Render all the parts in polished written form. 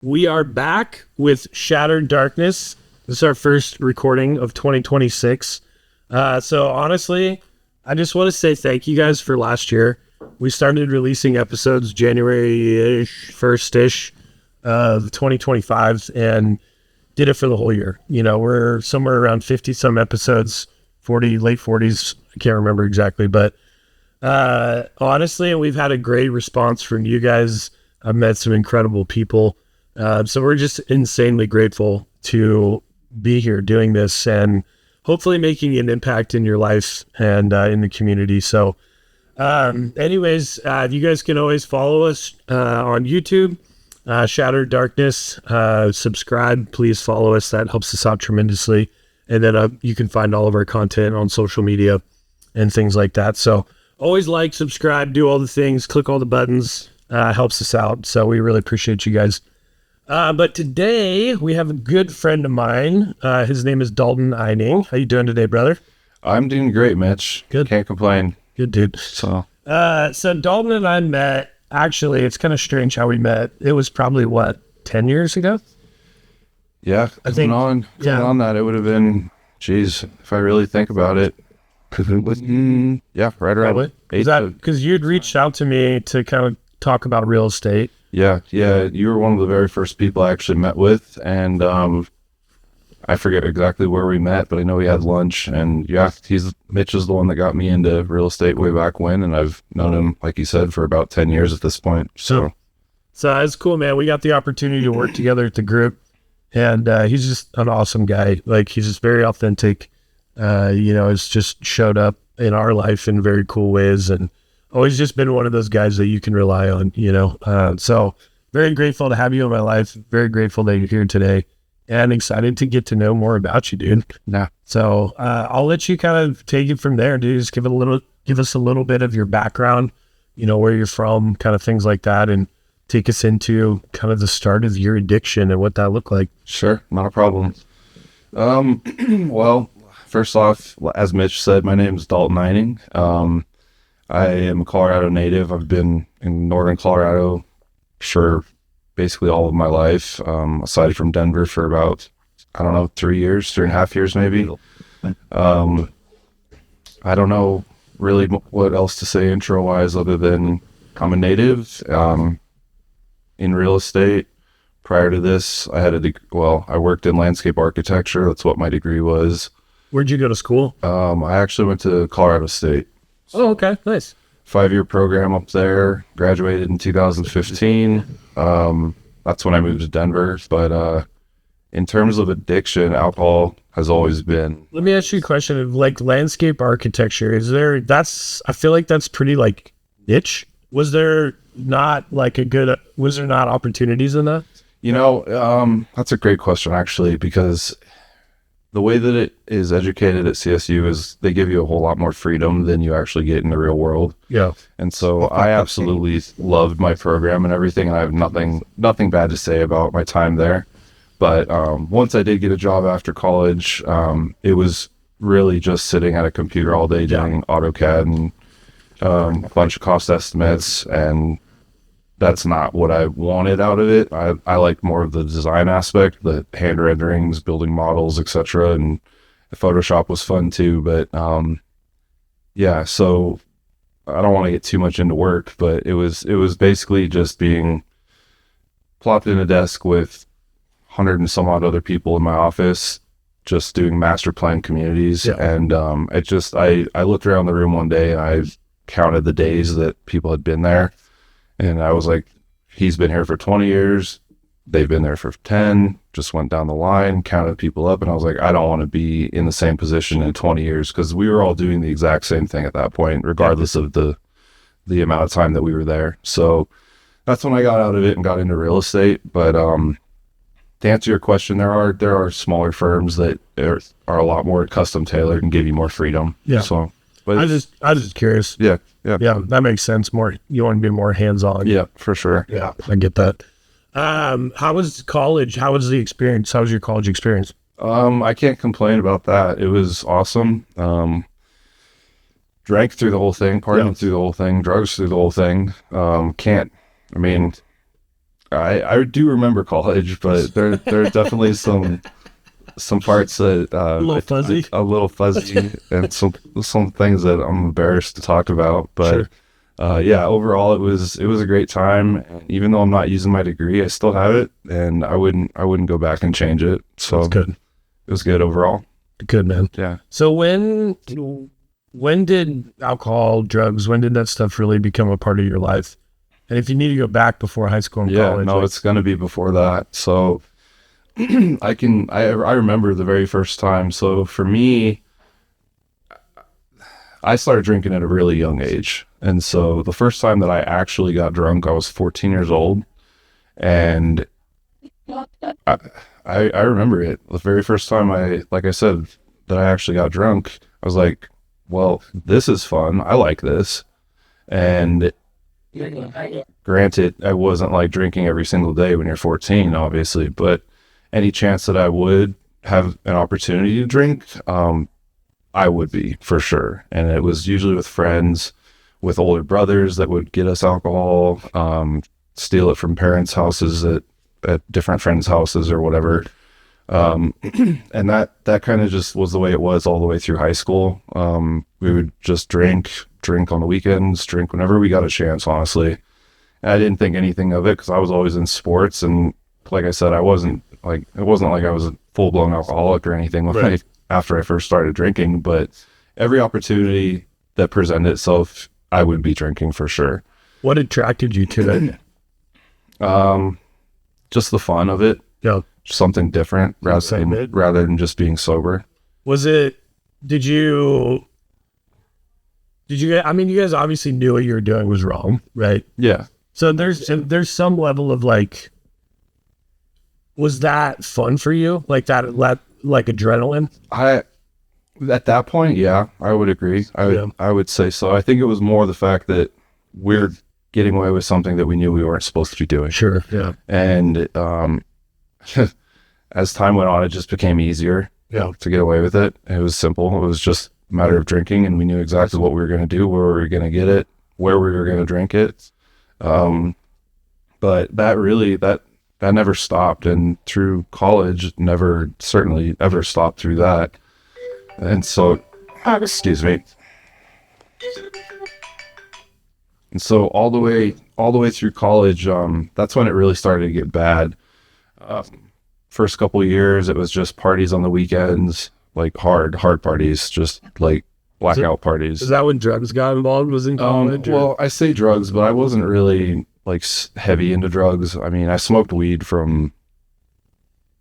We are back with Shattered Darkness. This is our first recording of 2026. So honestly, I just want to say thank you guys for last year. We started releasing episodes January-ish, 1st-ish of 2025 and did it for the whole year. You know, we're somewhere around 50 some episodes, 40, late 40s. I can't remember exactly, but honestly, we've had a great response from you guys. I've met some incredible people. So we're just insanely grateful to be here doing this and hopefully making an impact in your life and in the community. So anyways, you guys can always follow us on YouTube, Shattered Darkness. Subscribe, please follow us. That helps us out tremendously. And then you can find all of our content on social media and things like that. So always like, subscribe, do all the things, click all the buttons. Helps us out. So we really appreciate you guys. But today we have a good friend of mine. His name is Dalton Eining. How you doing today, brother? I'm doing great, Mitch. Good. Can't complain. Good, dude. So Dalton and I met, actually, it's kind of strange how we met. It was probably, 10 years ago? yeah, I think- on that, it would have been, geez, if I really think about it, yeah, right around Probably. eight. Because you'd reached out to me to kind of talk about real estate. Yeah. You were one of the very first people I actually met with, and I forget exactly where we met, but I know we had lunch. And yeah, Mitch is the one that got me into real estate way back when, and I've known him, like you said, for about 10 years at this point. So it's cool, man. We got the opportunity to work together at the group, and he's just an awesome guy. Like, he's just very authentic. Has just showed up in our life in very cool ways, and always just been one of those guys that you can rely on, so very grateful to have you in my life. Very grateful that you're here today and excited to get to know more about you, dude. yeah. So, I'll let you kind of take it from there, dude. Just give us a little bit of your background, where you're from, kind of things like that, and take us into kind of the start of your addiction and what that looked like. Sure, not a problem. Well, first off, as Mitch said, my name is Dalton Eining. I am a Colorado native. I've been in northern Colorado for basically all of my life, aside from Denver for about, 3.5 years maybe. I don't know really what else to say intro-wise other than I'm a native in real estate. Prior to this, I worked in landscape architecture. That's what my degree was. Where'd you go to school? I actually went to Colorado State. Oh, okay. Nice. 5-year program up there, graduated in 2015. That's when I moved to Denver. But in terms of addiction, alcohol has always been. Let me ask you a question of like landscape architecture. I feel like that's pretty like niche. Was there not opportunities in that? That's a great question actually, because the way that it is educated at CSU is they give you a whole lot more freedom than you actually get in the real world. Yeah. And so I absolutely loved my program and everything, and I have nothing bad to say about my time there. But once I did get a job after college, it was really just sitting at a computer all day doing AutoCAD and a bunch of cost estimates, and that's not what I wanted out of it. I liked more of the design aspect, the hand renderings, building models, etc. And Photoshop was fun too. But so I don't want to get too much into work, but it was basically just being plopped in a desk with 100 and some odd other people in my office, just doing master plan communities. Yeah. And I looked around the room one day and I counted the days that people had been there. And I was like, he's been here for 20 years. They've been there for 10, just went down the line, counted people up. And I was like, I don't want to be in the same position in 20 years, because we were all doing the exact same thing at that point, regardless of the amount of time that we were there. So that's when I got out of it and got into real estate. But to answer your question, there are smaller firms that are a lot more custom tailored and give you more freedom. Yeah. So, but I was curious. Yeah. Yeah, that makes sense. You want to be more hands-on. Yeah, for sure. Yeah, I get that. How was college? How was the experience? How was your college experience? I can't complain about that. It was awesome. Drank through the whole thing, partied through the whole thing, drugs through the whole thing. I do remember college, but there are definitely some parts that A little fuzzy. a little fuzzy, and some things that I'm embarrassed to talk about. But yeah, overall it was a great time. And even though I'm not using my degree, I still have it, and I wouldn't go back and change it. So That's good. It was good overall. Good, man. Yeah. So when did alcohol, drugs, when did that stuff really become a part of your life? And if you need to go back before high school and college, No, it's going to be before that. So I remember the very first time. So for me, I started drinking at a really young age. And so the first time that I actually got drunk, I was 14 years old. And I remember it. The very first time like I said, that I actually got drunk, I was like, well, this is fun. I like this. And granted, I wasn't like drinking every single day when you're 14, obviously, but any chance that I would have an opportunity to drink, I would be for sure. And it was usually with friends, with older brothers that would get us alcohol, steal it from parents' houses at different friends' houses or whatever. And that kind of just was the way it was all the way through high school. We would just drink on the weekends, drink whenever we got a chance, honestly. And I didn't think anything of it because I was always in sports. And like I said, it wasn't like I was a full-blown alcoholic or anything after I first started drinking, but every opportunity that presented itself, I would be drinking for sure. What attracted you to it? Just the fun of it. Yeah. Something different rather than just being sober. Did you, I mean, you guys obviously knew what you were doing was wrong, right? Yeah. So there's some level of like, was that fun for you? Like that, like adrenaline? At that point, yeah, I would agree. I would say so. I think it was more the fact that we're getting away with something that we knew we weren't supposed to be doing. Sure. Yeah. And, as time went on, it just became easier to get away with it. It was simple. It was just a matter of drinking, and we knew exactly what we were going to do, where we were going to get it, where we were going to drink it. But that never stopped, and through college, certainly ever stopped through that. And so, excuse me. And so all the way through college, that's when it really started to get bad. First couple of years, it was just parties on the weekends, like hard parties, just like blackout parties. Is that when drugs got involved? Was in college? Well, I say drugs, but I wasn't really like heavy into drugs. I mean, I smoked weed from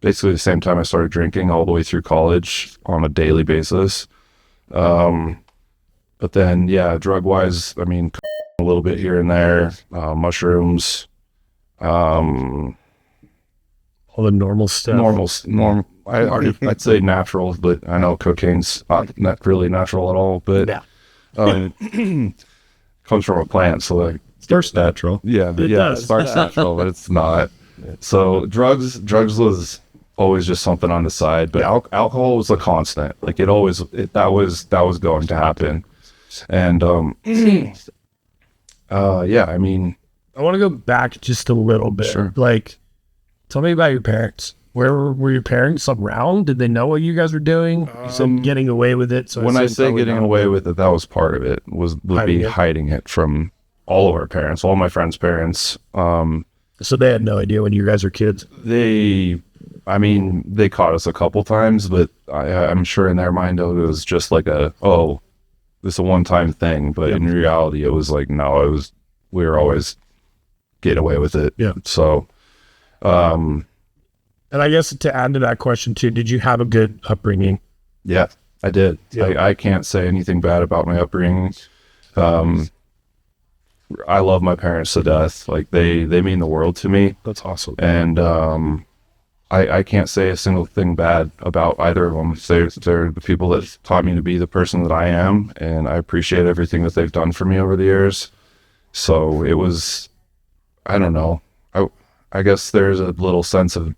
basically the same time I started drinking all the way through college on a daily basis. But then, yeah, drug wise, I mean, a little bit here and there, mushrooms, all the normal stuff. Normal. I'd say natural, but I know cocaine's not really natural at all. But comes from a plant, so like starts natural. Yeah, it starts natural, but it's not. So drugs was always just something on the side, but alcohol was a constant. Like that was going to happen, and yeah. I mean, I want to go back just a little bit. Sure. Like, tell me about your parents. Where were your parents around? Did they know what you guys were doing? You said getting away with it. So when I say getting away with it, that was part of it. Would be hiding it from all of our parents, all my friends' parents. So they had no idea when you guys were kids. They caught us a couple times, but I'm sure in their mind it was just like this is a one-time thing. But in reality, it was like no, we were always getting away with it. Yeah. So. And I guess to add to that question too, did you have a good upbringing? Yeah, I did. Yeah. I can't say anything bad about my upbringing. I love my parents to death. Like they mean the world to me. That's awesome. And I can't say a single thing bad about either of them. They're the people that taught me to be the person that I am, and I appreciate everything that they've done for me over the years. So it was, I don't know. I guess there's a little sense of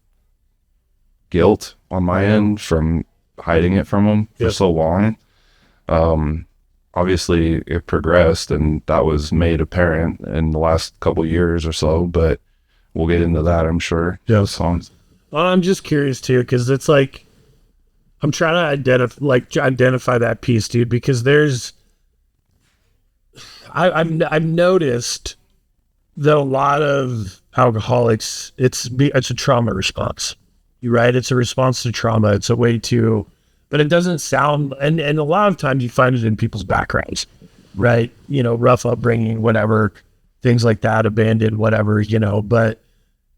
guilt on my end from hiding it from them for so long. Obviously it progressed and that was made apparent in the last couple of years or so, but we'll get into that, I'm sure. Yeah. Songs. Well, I'm just curious too, because it's like I'm trying to identify that piece, dude. Because I've noticed that a lot of alcoholics, it's a trauma response. You're right. It's a response to trauma. It's a way to, but it doesn't sound. And a lot of times you find it in people's backgrounds, right? Rough upbringing, whatever, things like that, abandoned, whatever, But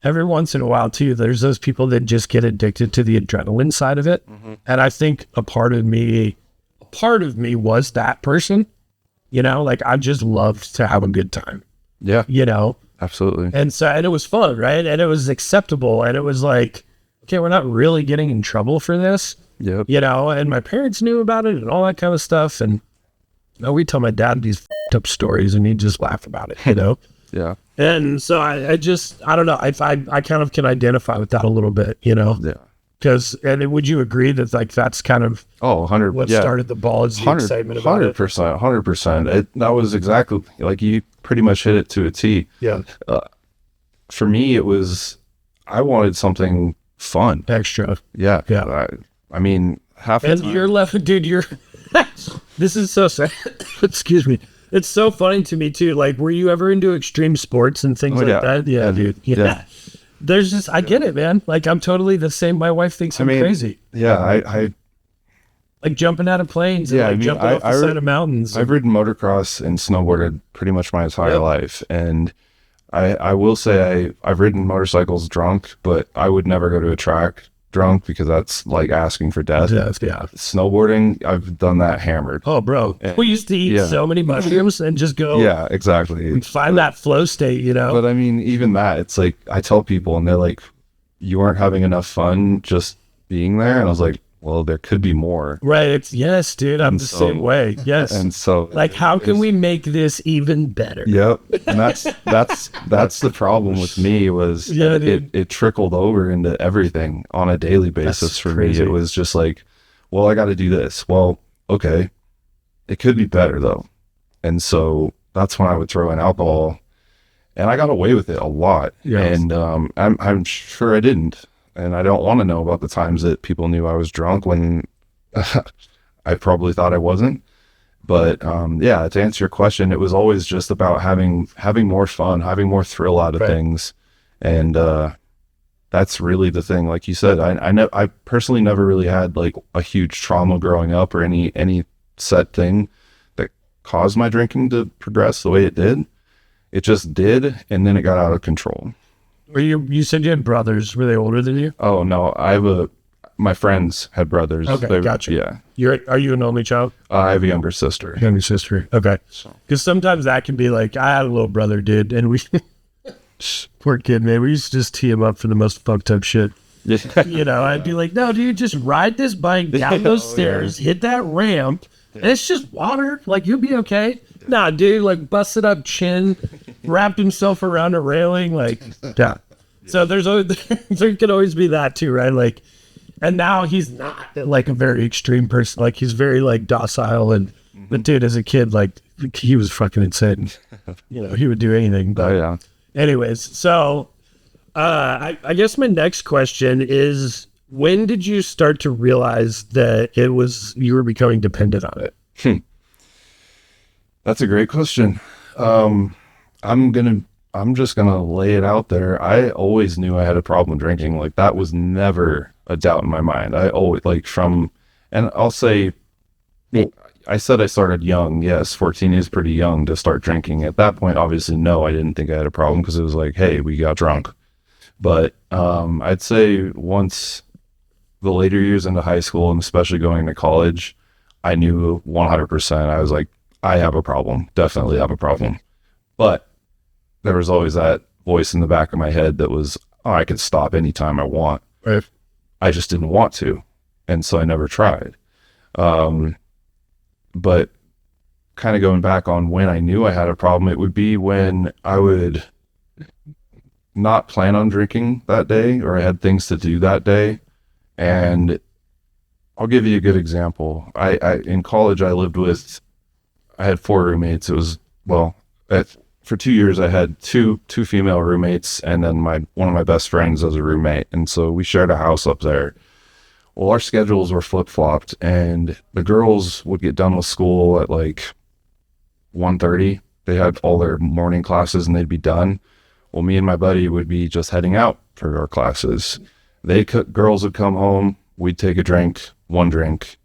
every once in a while too, there's those people that just get addicted to the adrenaline side of it. Mm-hmm. And I think a part of me was that person, like I just loved to have a good time. Yeah. Absolutely. And it was fun, right? And it was acceptable. And it was like, okay, we're not really getting in trouble for this. Yep. And my parents knew about it and all that kind of stuff. And we tell my dad these f***ed up stories and he'd just laugh about it, Yeah. And so I don't know. I kind of can identify with that a little bit, Yeah. Because, and would you agree that like that's kind of 100 what started the ball is the excitement about 100%. That was exactly like you pretty much hit it to a T. Yeah. For me, it was I wanted something fun, extra. Yeah. Yeah. I mean, half the And time, you're left, dude. This is so sad. Excuse me. It's so funny to me too. Like, were you ever into extreme sports and things like that? Yeah, dude. Yeah. There's just, I get it, man. Like, I'm totally the same. My wife thinks I'm crazy. Yeah, I like jumping out of planes and jumping off the side of mountains. I've ridden motocross and snowboarded pretty much my entire life, and I will say I've ridden motorcycles drunk, but I would never go to a track drunk because that's like asking for death. Yeah. Snowboarding, I've done that hammered. Oh, bro. We used to eat so many mushrooms and just go. Yeah, exactly. And find that flow state, But I mean, even that, it's like I tell people and they're like, you aren't having enough fun just being there. And I was like, well, there could be more. Right. Yes, dude. I'm the same way. Yes. And so like, how can we make this even better? Yep. And that's the problem with me was it trickled over into everything on a daily basis for me. It was just like, well, I got to do this. Well, okay. It could be better though. And so that's when I would throw in alcohol, and I got away with it a lot. Yes. And I'm sure I didn't. And I don't want to know about the times that people knew I was drunk when I probably thought I wasn't. But to answer your question, it was always just about having more fun, having more thrill out of things. And that's really the thing. Like you said, I personally never really had like a huge trauma growing up or any set thing that caused my drinking to progress the way it did. It just did, and then it got out of control. You said you had brothers. Were they older than you? Oh no, my friends had brothers. Okay, gotcha. Yeah. Are you an only child? I have a younger sister. Younger sister. Okay. Because sometimes that can be like, I had a little brother, dude, and we, poor kid, man. We used to just tee him up for the most fucked up shit. I'd be like, no, dude, just ride this bike down those stairs, hit that ramp, and it's just water. Like, you'll be okay. Nah, dude, like busted up chin, wrapped himself around a railing, like, yeah. So there could always be that too, right? Like, and now he's not like a very extreme person. Like, he's very like docile, but dude, as a kid, like he was fucking insane. He would do anything. But anyways, so I guess my next question is, when did you start to realize that you were becoming dependent on it? That's a great question. I'm just gonna lay it out there. I always knew I had a problem drinking. Like, that was never a doubt in my mind. I always and I'll say, I said I started young. Yes, 14 is pretty young to start drinking. At that point, obviously, no, I didn't think I had a problem because it was like, hey, we got drunk. But I'd say once the later years into high school, and especially going to college, I knew 100%. I was like, I have a problem. Definitely have a problem. But there was always that voice in the back of my head that was, I can stop anytime I want. Right. I just didn't want to. And so I never tried. But kind of going back on when I knew I had a problem, it would be when I would not plan on drinking that day, or I had things to do that day. And I'll give you a good example. I in college, I had 4 roommates. It was, for 2 years, I had two female roommates, and then one of my best friends as a roommate. And so we shared a house up there. Well, our schedules were flip-flopped, and the girls would get done with school at like 1:30. They had all their morning classes and they'd be done. Well, me and my buddy would be just heading out for our classes. Girls would come home, we'd take a drink, one drink.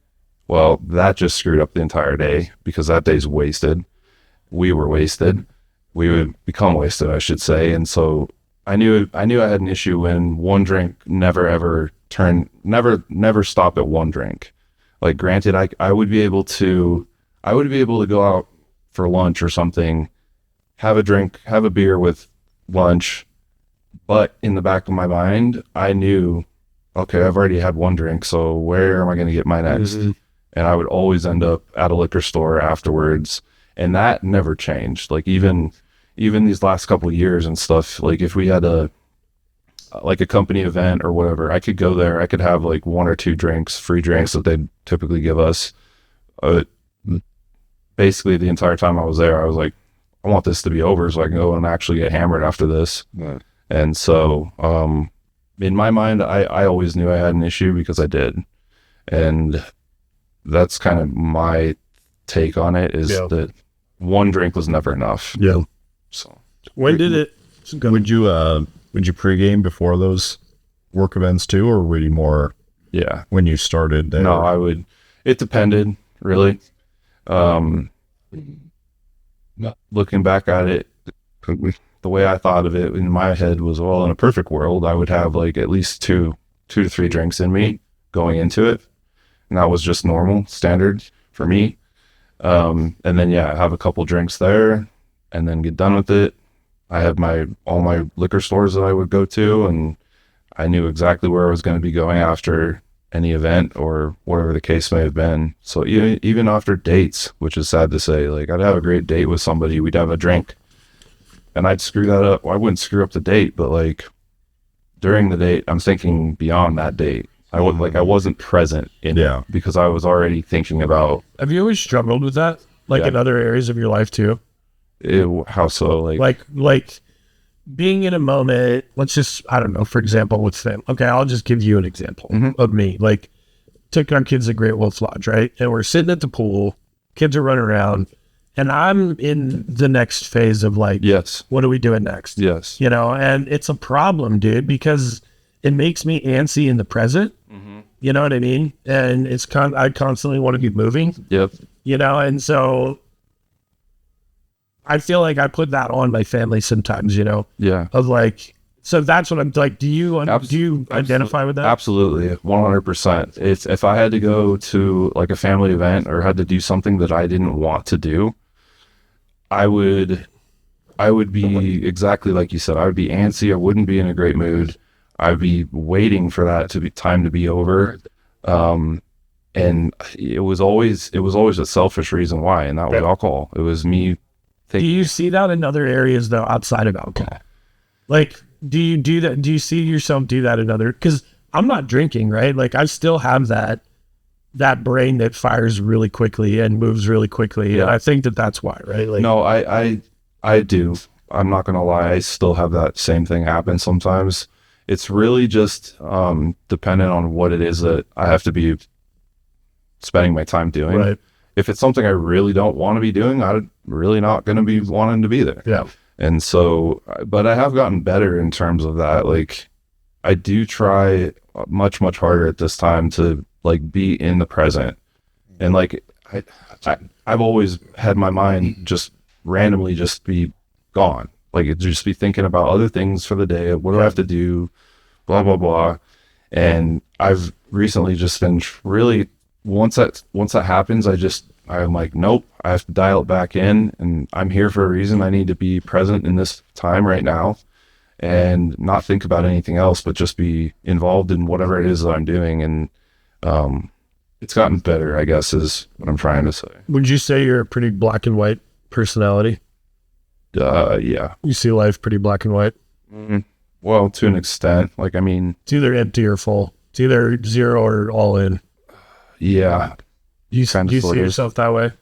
Well, that just screwed up the entire day because that day's wasted. We were wasted. We would become wasted, I should say. And so I knew I had an issue when one drink never stop at one drink. Like, granted, I would be able to go out for lunch or something, have a drink, have a beer with lunch, but in the back of my mind, I knew, okay, I've already had one drink, so where am I going to get my next? Mm-hmm. And I would always end up at a liquor store afterwards, and that never changed. Like, even these last couple of years and stuff, like if we had a company event or whatever, I could go there, I could have like one or two drinks, free drinks that they'd typically give us. Basically the entire time I was there, I was like, I want this to be over so I can go and actually get hammered after this. Right. And so, in my mind, I always knew I had an issue because I did. And that's kind of my take on it, is that one drink was never enough. Yeah. So when did it? Would you pregame before those work events too, or were you more? Yeah. When you started there? No, I would. It depended, really. Looking back at it, the way I thought of it in my head was, well, in a perfect world, I would have like at least two to three drinks in me going into it. And that was just normal, standard for me. And then, have a couple drinks there and then get done with it. I had all my liquor stores that I would go to, and I knew exactly where I was going to be going after any event or whatever the case may have been. So even after dates, which is sad to say, like I'd have a great date with somebody, we'd have a drink, and I'd screw that up. Well, I wouldn't screw up the date, but like during the date, I'm thinking beyond that date. I wasn't present in it because I was already thinking about. Have you always struggled with that? Like in other areas of your life too? How so? Like being in a moment, let's just, I don't know, for example, with them. Okay, I'll just give you an example of me. Like, took our kids to Great Wolf Lodge, right? And we're sitting at the pool, kids are running around, and I'm in the next phase of like, yes, what are we doing next? Yes. And it's a problem, dude, because it makes me antsy in the present. Mm-hmm. You know what I mean? And I constantly want to be moving. Yep. And so I feel like I put that on my family sometimes, Yeah. Of like, so that's what I'm like. Do you identify with that? Absolutely. 100%. It's, if I had to go to like a family event or had to do something that I didn't want to do, I would be exactly like you said. I would be antsy. I wouldn't be in a great mood. I'd be waiting for that time to be over. And it was always a selfish reason why, and that was alcohol. It was me. Do you see that in other areas though, outside of alcohol? Like, do you do that? Do you see yourself do that in other? Because I'm not drinking, right? Like, I still have that brain that fires really quickly and moves really quickly, and I think that's why, right? Like, no, I do. I'm not gonna lie. I still have that same thing happen sometimes. It's really just dependent on what it is that I have to be spending my time doing. Right. If it's something I really don't want to be doing, I'm really not going to be wanting to be there. Yeah. And so, but I have gotten better in terms of that. Like, I do try much, much harder at this time to like be in the present. And like, I've always had my mind just randomly just be gone. Like, it just be thinking about other things for the day. What do I have to do? Blah, blah, blah. And I've recently just been really, once that happens, I'm like, nope, I have to dial it back in, and I'm here for a reason. I need to be present in this time right now and not think about anything else, but just be involved in whatever it is that I'm doing. And it's gotten better, I guess, is what I'm trying to say. Would you say you're a pretty black and white personality? Yeah. You see life pretty black and white? Mm-hmm. Well, to an extent. Like, I mean, it's either empty or full. It's either zero or all in. Yeah. Do you see yourself that way?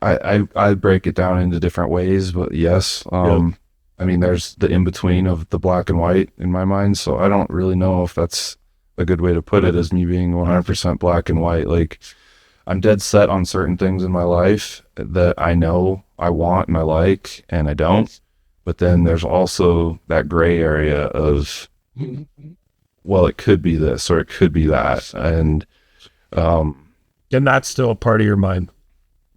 I break it down into different ways, but yes. I mean, there's the in-between of the black and white in my mind, so I don't really know if that's a good way to put it, as me being 100% black and white. Like, I'm dead set on certain things in my life that I know I want and I like, and I don't. But then there's also that gray area of, well, it could be this or it could be that. And that's still a part of your mind.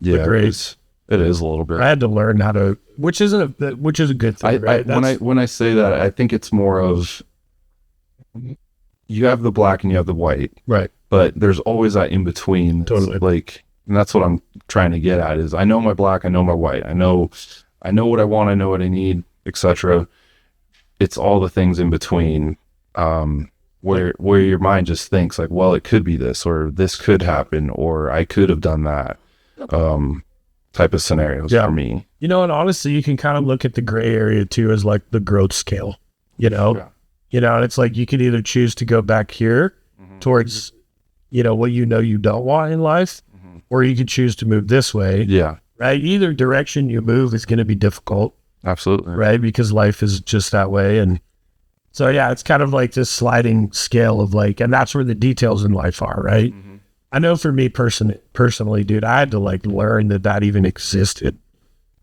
Yeah, it is a little bit. I had to learn how to, which is a good thing, right? When I say that, I think it's more of, you have the black and you have the white, right? But there's always that in between. Totally. Like, and that's what I'm trying to get at is, I know my black, I know my white, I know what I want, I know what I need, etc. It's all the things in between, where your mind just thinks like, well, it could be this, or this could happen, or I could have done that. Type of scenarios for me. And honestly, you can kind of look at the gray area too as like the growth scale, and it's like you can either choose to go back here towards, what you don't want in life, or you could choose to move this way. Yeah. Right. Either direction you move is going to be difficult. Absolutely. Right. Because life is just that way. And so, it's kind of like this sliding scale of like, and that's where the details in life are. Right. I know for me personally, dude, I had to like learn that even existed,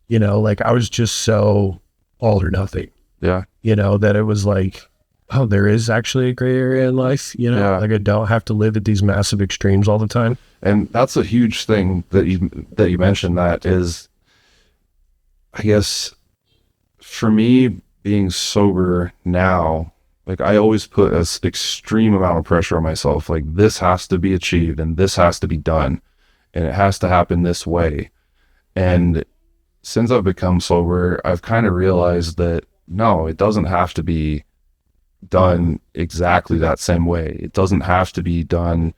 like I was just so all or nothing, that it was like, oh, there is actually a gray area in life, like I don't have to live at these massive extremes all the time. And that's a huge thing that you mentioned. That is, I guess for me being sober now, like I always put an extreme amount of pressure on myself. Like, this has to be achieved and this has to be done and it has to happen this way. And since I've become sober, I've kind of realized that no, it doesn't have to be done exactly that same way. It doesn't have to be done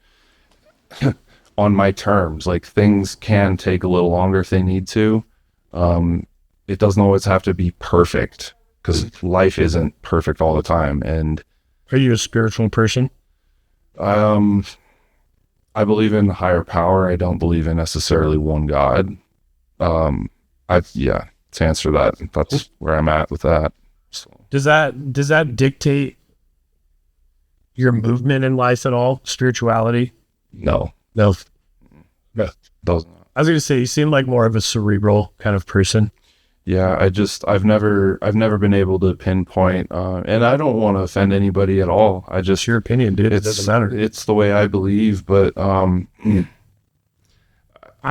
on my terms. Like, things can take a little longer if they need to. It doesn't always have to be perfect, because life isn't perfect all the time. And are you a spiritual person? I believe in higher power. I don't believe in necessarily one God. To answer that, that's where I'm at with that. So. Does that dictate your movement in life at all? Spirituality? No. Doesn't. I was going to say, you seem like more of a cerebral kind of person. Yeah, I've never been able to pinpoint, and I don't want to offend anybody at all. It's your opinion, dude. It doesn't matter. It's the way I believe, but I'm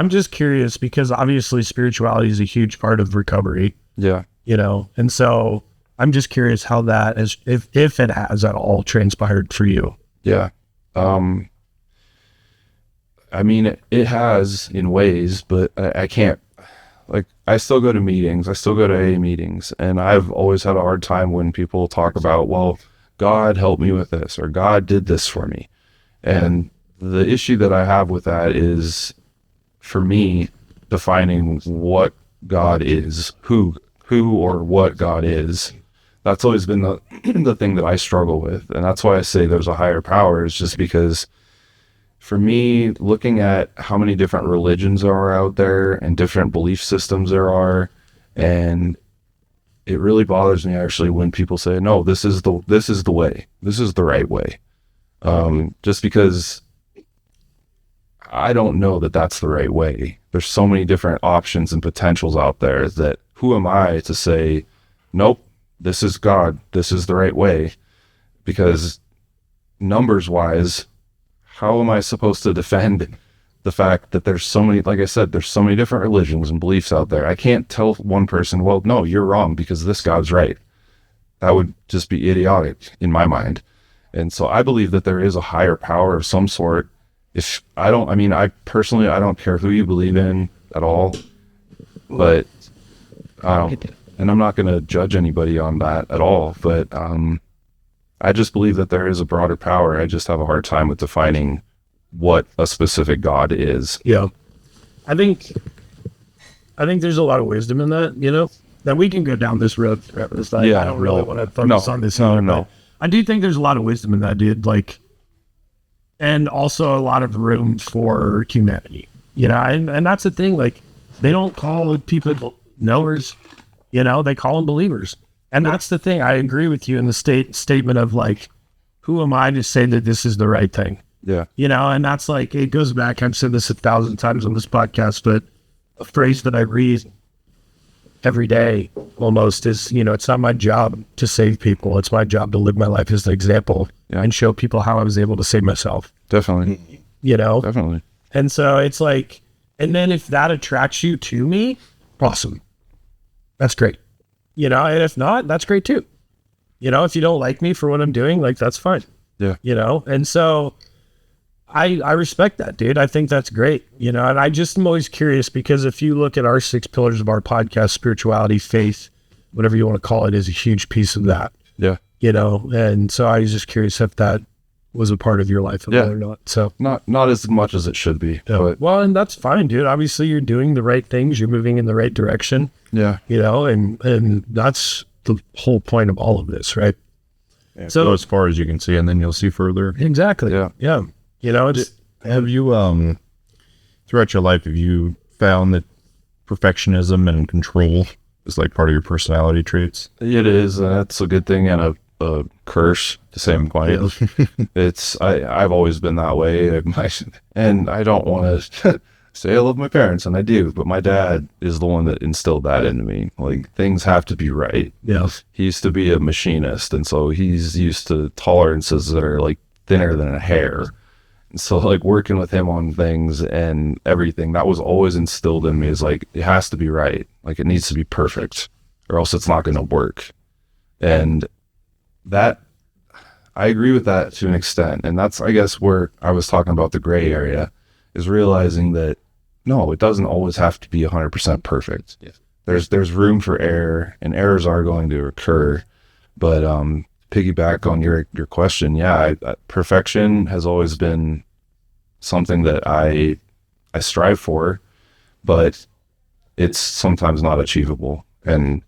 just curious because obviously spirituality is a huge part of recovery. Yeah. And so I'm just curious how that is, if it has at all transpired for you. Yeah. I mean, it has in ways, but I can't. Like, I still go to meetings, I still go to AA meetings, and I've always had a hard time when people talk about, well, God helped me with this, or God did this for me. And the issue that I have with that is, for me, defining what God is, who or what God is. That's always been the thing that I struggle with. And that's why I say there's a higher power, is just because for me, looking at how many different religions are out there and different belief systems there are, and it really bothers me actually when people say, no, this is the way, this is the right way. Just because I don't know that that's the right way. There's so many different options and potentials out there that who am I to say, nope, this is God, this is the right way? Because numbers wise, how am I supposed to defend the fact that there's so many, like I said, there's so many different religions and beliefs out there? I can't tell one person, well, no, you're wrong because this God's right. That would just be idiotic in my mind. And so I believe that there is a higher power of some sort. I personally, I don't care who you believe in at all, but, and I'm not going to judge anybody on that at all, but, I just believe that there is a broader power. I just have a hard time with defining what a specific God is. Yeah. I think there's a lot of wisdom in that, that we can go down this road. I don't really want to focus on this. No. I do think there's a lot of wisdom in that, dude. Like, and also a lot of room for humanity, and that's the thing. Like, They don't call people knowers, they call them believers. And that's the thing. I agree with you in the statement of like, who am I to say that this is the right thing? Yeah. And that's like, it goes back, I've said this 1,000 times on this podcast, but a phrase that I read every day almost is, it's not my job to save people. It's my job to live my life as an example and show people how I was able to save myself. Definitely. Definitely. And so it's like, and then if that attracts you to me, awesome. That's great. And if not, that's great too. If you don't like me for what I'm doing, like, that's fine. Yeah. And so I respect that, dude. I think that's great. And I just am always curious because if you look at our 6 pillars of our podcast, spirituality, faith, whatever you want to call it, is a huge piece of that. Yeah. And so I was just curious if that was a part of your life or not. So not as much as it should be. Yeah. But well, and that's fine, dude. Obviously you're doing the right things. You're moving in the right direction. Yeah. And that's the whole point of all of this, right? Yeah, so as far as you can see, and then you'll see further. Exactly. Yeah. Yeah. Have you, throughout your life, have you found that perfectionism and control is like part of your personality traits? It is. That's a good thing and a curse at the same point. I've always been that way. And I don't want to say I love my parents, and I do, but my dad is the one that instilled that into me. Like, things have to be right. Yeah. He used to be a machinist, and so he's used to tolerances that are like thinner than a hair. And so like working with him on things and everything, that was always instilled in me, is like, it has to be right. Like, it needs to be perfect or else it's not going to work. And that, I agree with that to an extent. And that's, I guess, where I was talking about the gray area, is realizing that no, it doesn't always have to be 100% perfect. Yes. There's room for error, and errors are going to occur. But piggyback on your question, perfection has always been something that I strive for, but it's sometimes not achievable, and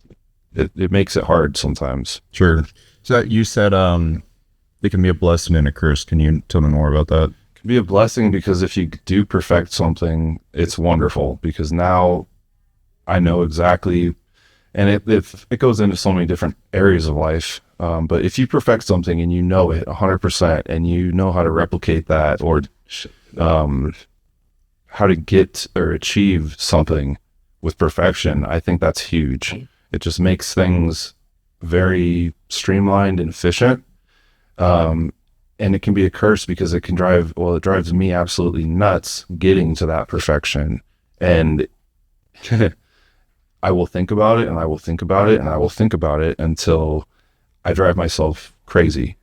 it makes it hard sometimes. Sure. So you said it can be a blessing and a curse. Can you tell me more about that? It can be a blessing because if you do perfect something, it's wonderful, because now I know exactly, and it goes into so many different areas of life. But if you perfect something and you know it 100%, and you know how to replicate that, or how to get or achieve something with perfection, I think that's huge. It just makes things very streamlined and efficient. And it can be a curse because it drives me absolutely nuts getting to that perfection. And I will think about it, and I will think about it, and I will think about it until I drive myself crazy.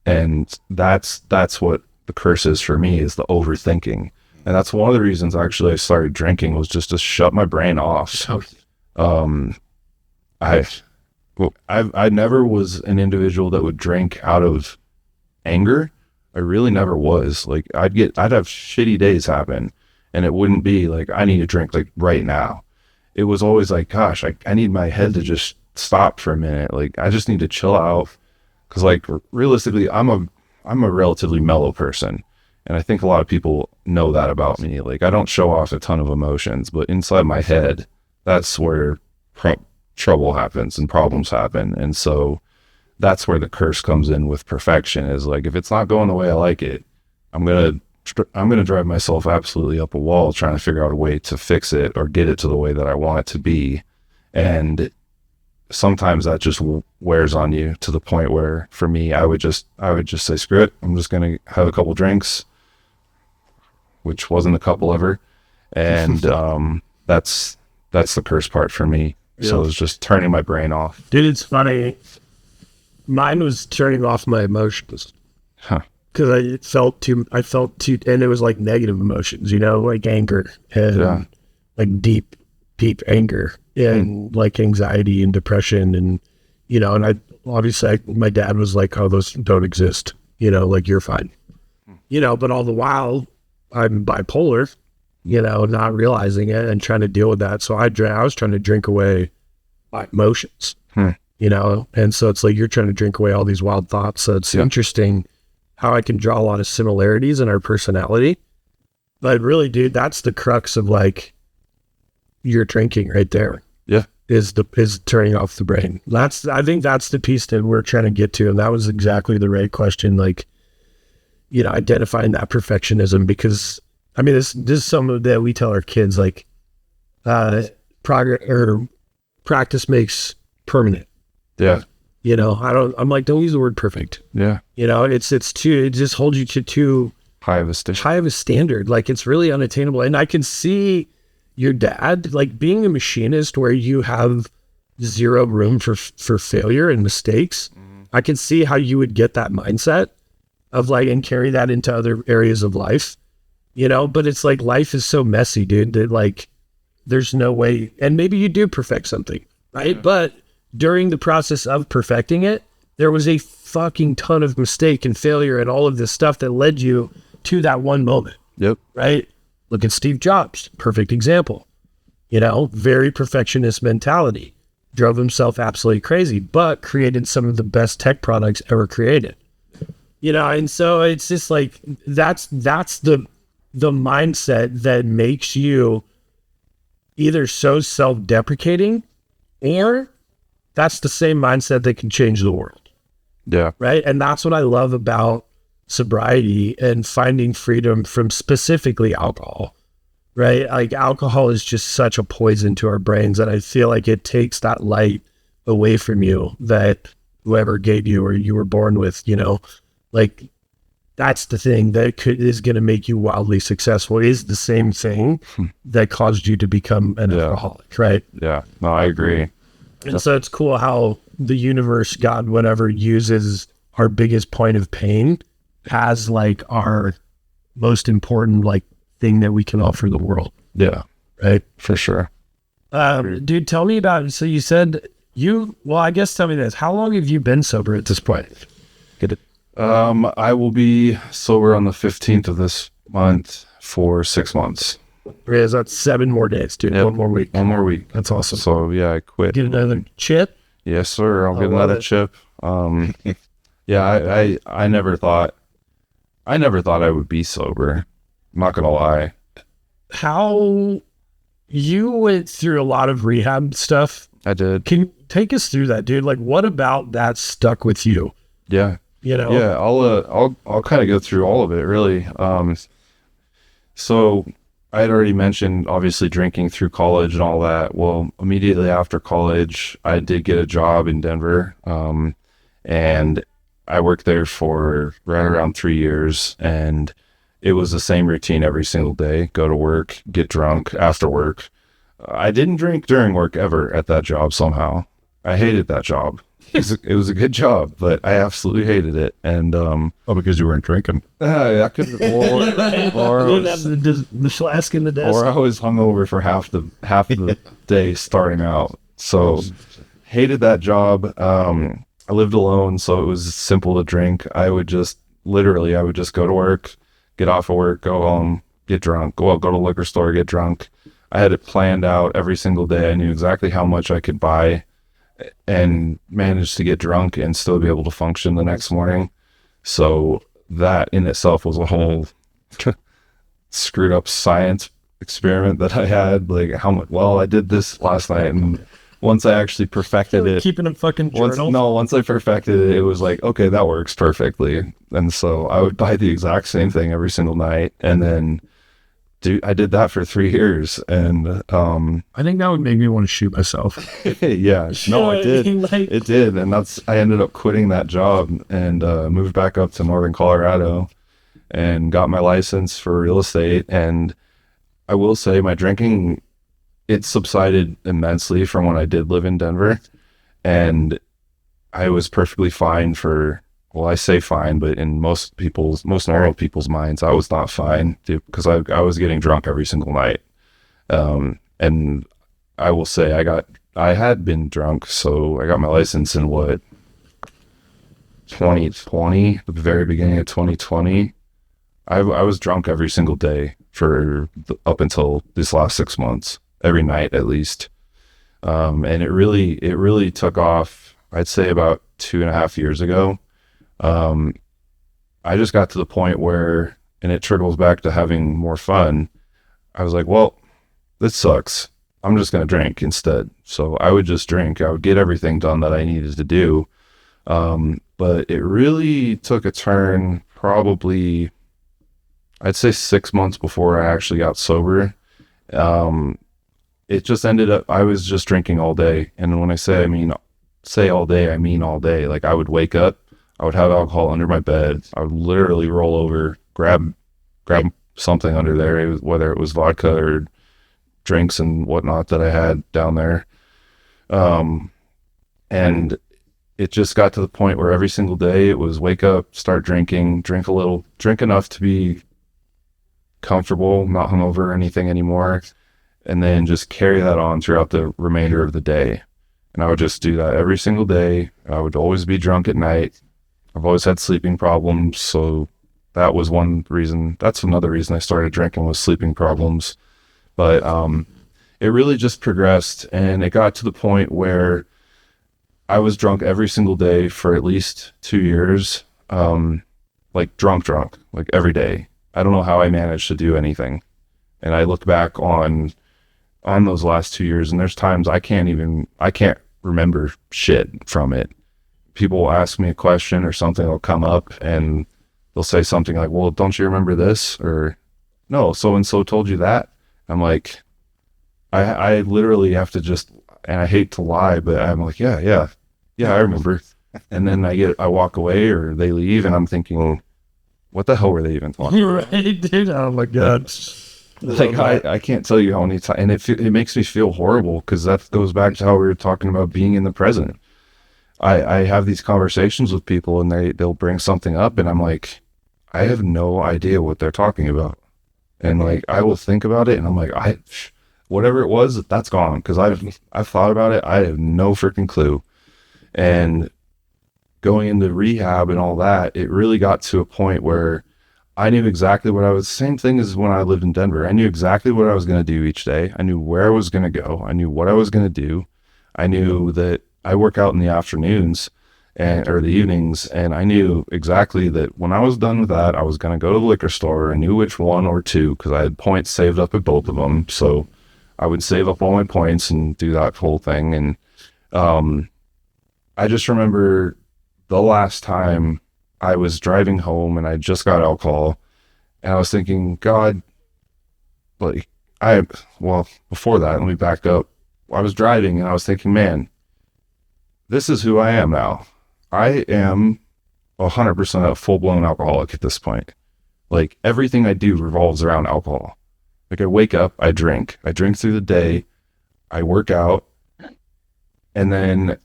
And that's what the curse is for me, is the overthinking. And that's one of the reasons actually I started drinking, was just to shut my brain off. I never was an individual that would drink out of anger. I really never was. Like, I'd have shitty days happen, and it wouldn't be like, I need to drink like right now. It was always like, gosh, I need my head to just stop for a minute. Like, I just need to chill out. Cause like, realistically, I'm a relatively mellow person. And I think a lot of people know that about me. Like, I don't show off a ton of emotions, but inside my head, that's where trouble happens and problems happen. And so that's where the curse comes in with perfection, is like, if it's not going the way I like it, I'm going to drive myself absolutely up a wall trying to figure out a way to fix it or get it to the way that I want it to be. And sometimes that just wears on you to the point where, for me, I would just say, screw it. I'm just going to have a couple drinks, which wasn't a couple ever. And that's the curse part for me. Yeah. So it's just turning my brain off. Dude, it's funny. Mine was turning off my emotions. Huh. Because I felt too, and it was like negative emotions, like anger and like deep anger and like anxiety and depression, and and I obviously my dad was like, oh, those don't exist, like, you're fine, but all the while I'm bipolar, not realizing it and trying to deal with that. So I was trying to drink away my emotions, and so it's like, you're trying to drink away all these wild thoughts. So it's interesting how I can draw a lot of similarities in our personality. But really, dude, that's the crux of like, your drinking right there. Yeah. Is turning off the brain. I think that's the piece that we're trying to get to. And that was exactly the right question. Like, identifying that perfectionism, because I mean, this is something that we tell our kids, like, practice makes permanent. Yeah. I'm like, don't use the word perfect. Yeah. It just holds you to too High of a standard. Like, it's really unattainable. And I can see your dad, like, being a machinist where you have zero room for failure and mistakes. I can see how you would get that mindset of like, and carry that into other areas of life, but it's like, life is so messy, dude, that like, there's no way. And maybe you do perfect something, right? Yeah. But during the process of perfecting it, there was a fucking ton of mistake and failure and all of this stuff that led you to that one moment. Yep. Right? Look at Steve Jobs, perfect example. Very perfectionist mentality, drove himself absolutely crazy, but created some of the best tech products ever created. And so it's just like, that's the mindset that makes you either so self-deprecating, or that's the same mindset that can change the world. Yeah. Right. And that's what I love about sobriety and finding freedom from specifically alcohol. Right. Like, alcohol is just such a poison to our brains. And I feel like it takes that light away from you that whoever gave you or you were born with, like, that's the thing that is going to make you wildly successful, is the same thing that caused you to become an alcoholic. Right. Yeah. No, I agree. And so it's cool how the universe, God, whatever, uses our biggest point of pain as like our most important like thing that we can offer the world. Yeah. Right. For sure. Dude, tell me about, so you said I guess tell me this. How long have you been sober at this point? Get it. I will be sober on the 15th of this month for 6 months. Yeah, that's 7 more days, dude. Yep. 1 more week. 1 more week. That's awesome. So yeah, I quit. Get another chip? Yes, sir. I'll get another chip. Yeah, I never thought I would be sober. I'm not gonna lie. How you went through a lot of rehab stuff. I did. Can you take us through that, dude? Like, what about that stuck with you? Yeah. Yeah, I'll kind of go through all of it, really. So I had already mentioned, obviously, drinking through college and all that. Well, immediately after college, I did get a job in Denver, and I worked there for right around 3 years, and it was the same routine every single day: go to work, get drunk after work. I didn't drink during work ever at that job. Somehow, I hated that job. It was a good job, but I absolutely hated it. And because you weren't drinking. I couldn't. Or you have the flask in the desk. Or I was hungover for half the day starting out. So hated that job. I lived alone, so it was simple to drink. I would just go to work, get off of work, go home, get drunk, go to the liquor store, get drunk. I had it planned out every single day. I knew exactly how much I could buy and managed to get drunk and still be able to function the next morning. So that in itself was a whole screwed up science experiment that I had. Like, I did this last night, and once I actually perfected it, keeping a fucking journal. Once I perfected it, it was like, okay, that works perfectly. And so I would buy the exact same thing every single night, and then I did that for 3 years, and I think that would make me want to shoot myself. Yeah, no, it did. It did, and I ended up quitting that job and moved back up to Northern Colorado and got my license for real estate. And I will say, my drinking, it subsided immensely from when I did live in Denver, and I was perfectly fine for. Well, I say fine, but in most normal people's minds, I was not fine, because I was getting drunk every single night. And I will say I had been drunk, so I got my license in 2020, the very beginning of 2020. I was drunk every single day up until these last 6 months, every night at least. And it really took off, I'd say about 2.5 years ago. I just got to the point where, and it trickles back to having more fun. I was like, well, this sucks. I'm just going to drink instead. So I would just drink. I would get everything done that I needed to do. But it really took a turn probably, I'd say 6 months before I actually got sober. It just ended up, I was just drinking all day. And when I say all day, I mean all day. Like, I would wake up, I would have alcohol under my bed. I would literally roll over, grab something under there, whether it was vodka or drinks and whatnot that I had down there. And it just got to the point where every single day it was wake up, start drinking, drink a little, drink enough to be comfortable, not hungover or anything anymore, and then just carry that on throughout the remainder of the day. And I would just do that every single day. I would always be drunk at night. I've always had sleeping problems, so that was one reason. That's another reason I started drinking, was sleeping problems. But it really just progressed, and it got to the point where I was drunk every single day for at least 2 years, like drunk, like every day. I don't know how I managed to do anything. And I look back on those last 2 years, and there's times I can't remember shit from it. People will ask me a question or something will come up and they'll say something like, well, don't you remember this? Or, no, so-and-so told you that. I'm like, I literally have to just, and I hate to lie, but I'm like, yeah, I remember. And then I walk away or they leave and I'm thinking, what the hell were they even talking about? Right, dude. Oh my God. Like, I can't tell you how many times, and it makes me feel horrible, because that goes back to how we were talking about being in the present. I have these conversations with people and they'll bring something up and I'm like, I have no idea what they're talking about. And like, I will think about it and I'm like, whatever it was, that's gone. Cause I've thought about it. I have no freaking clue. And going into rehab and all that, it really got to a point where I knew exactly same thing as when I lived in Denver. I knew exactly what I was going to do each day. I knew where I was going to go. I knew what I was going to do. I knew that I work out in the afternoons or the evenings, and I knew exactly that when I was done with that, I was going to go to the liquor store. I knew which one or two, because I had points saved up at both of them. So I would save up all my points and do that whole thing. And I just remember the last time I was driving home and I just got alcohol, and I was thinking, God, like, before that, let me back up. I was driving and I was thinking, man, this is who I am now. I am 100% a full-blown alcoholic at this point. Like, everything I do revolves around alcohol. Like, I wake up, I drink through the day, I work out, and then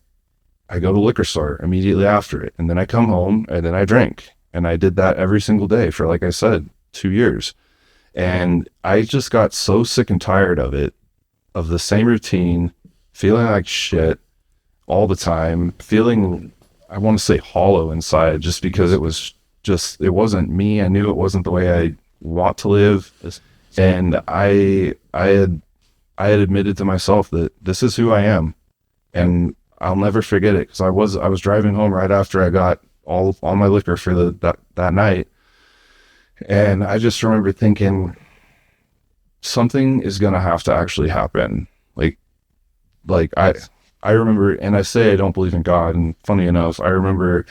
I go to the liquor store immediately after it. And then I come home and then I drink. And I did that every single day for, like I said, 2 years. And I just got so sick and tired of it, of the same routine, feeling like shit all the time, feeling, I want to say, hollow inside, just because it wasn't me. I knew it wasn't the way I want to live. And I had admitted to myself that this is who I am. And I'll never forget it, because I was driving home right after I got all my liquor for that night. And I just remember thinking, something is going to have to actually happen. Like I remember, and I say I don't believe in God, and funny enough, I remember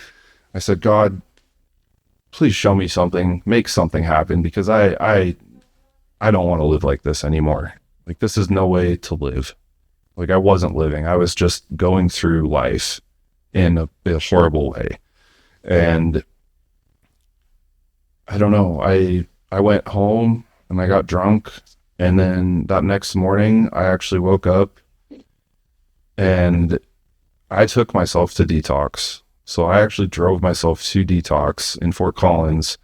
I said, God, please show me something, make something happen, because I don't want to live like this anymore. Like, this is no way to live. Like, I wasn't living. I was just going through life in a horrible way. And I don't know, I went home and I got drunk. And then that next morning, I actually woke up and I took myself to detox. So I actually drove myself to detox in Fort Collins.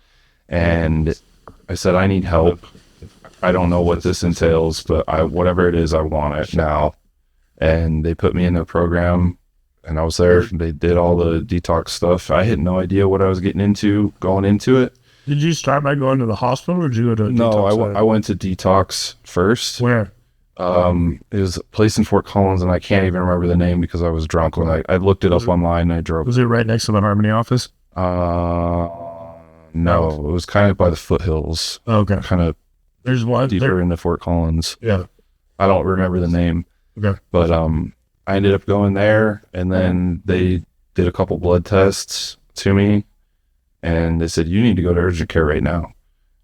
And I said, I need help. I don't know what this entails, but whatever it is, I want it now. And they put me in a program, and I was there. They did all the detox stuff. I had no idea what I was getting into going into it. Did you start by going to the hospital, or did you go to I went to detox first. Where? It was a place in Fort Collins, and I can't even remember the name because I was drunk when I looked it up online and I drove. Was it right next to the Harmony office? No, it was kind of by the foothills. Okay. Kind of There's one deeper into Fort Collins. Yeah. I don't remember the name. Okay. But I ended up going there, and then they did a couple blood tests to me, and they said, you need to go to urgent care right now.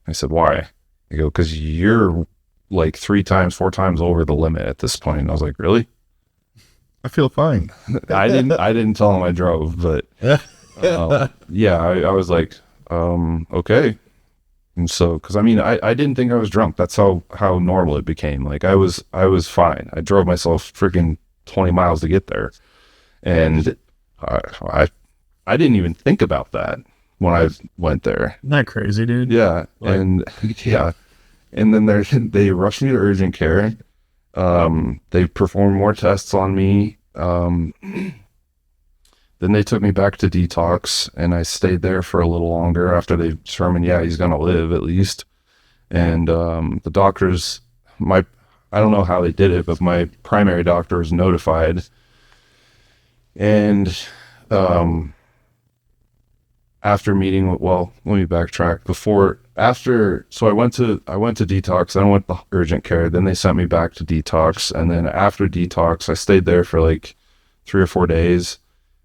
I said, why? They go, because you're like 4 times over the limit at this point. And I was like, really? I feel fine. I didn't tell them I drove, but yeah, I was like, okay. And so, because I mean, I didn't think I was drunk. That's how normal it became. Like I was fine. I drove myself freaking 20 miles to get there, and I didn't even think about that when I went there. Isn't that crazy, dude? Yeah, Like- and yeah, and then they rushed me to urgent care. They performed more tests on me. Then they took me back to detox, and I stayed there for a little longer after they determined, yeah, he's gonna live at least. And the doctors, I don't know how they did it, but my primary doctor was notified. And after meeting, well, let me backtrack. So I went to detox, then I went to urgent care, then they sent me back to detox, and then after detox, I stayed there for like 3 or 4 days.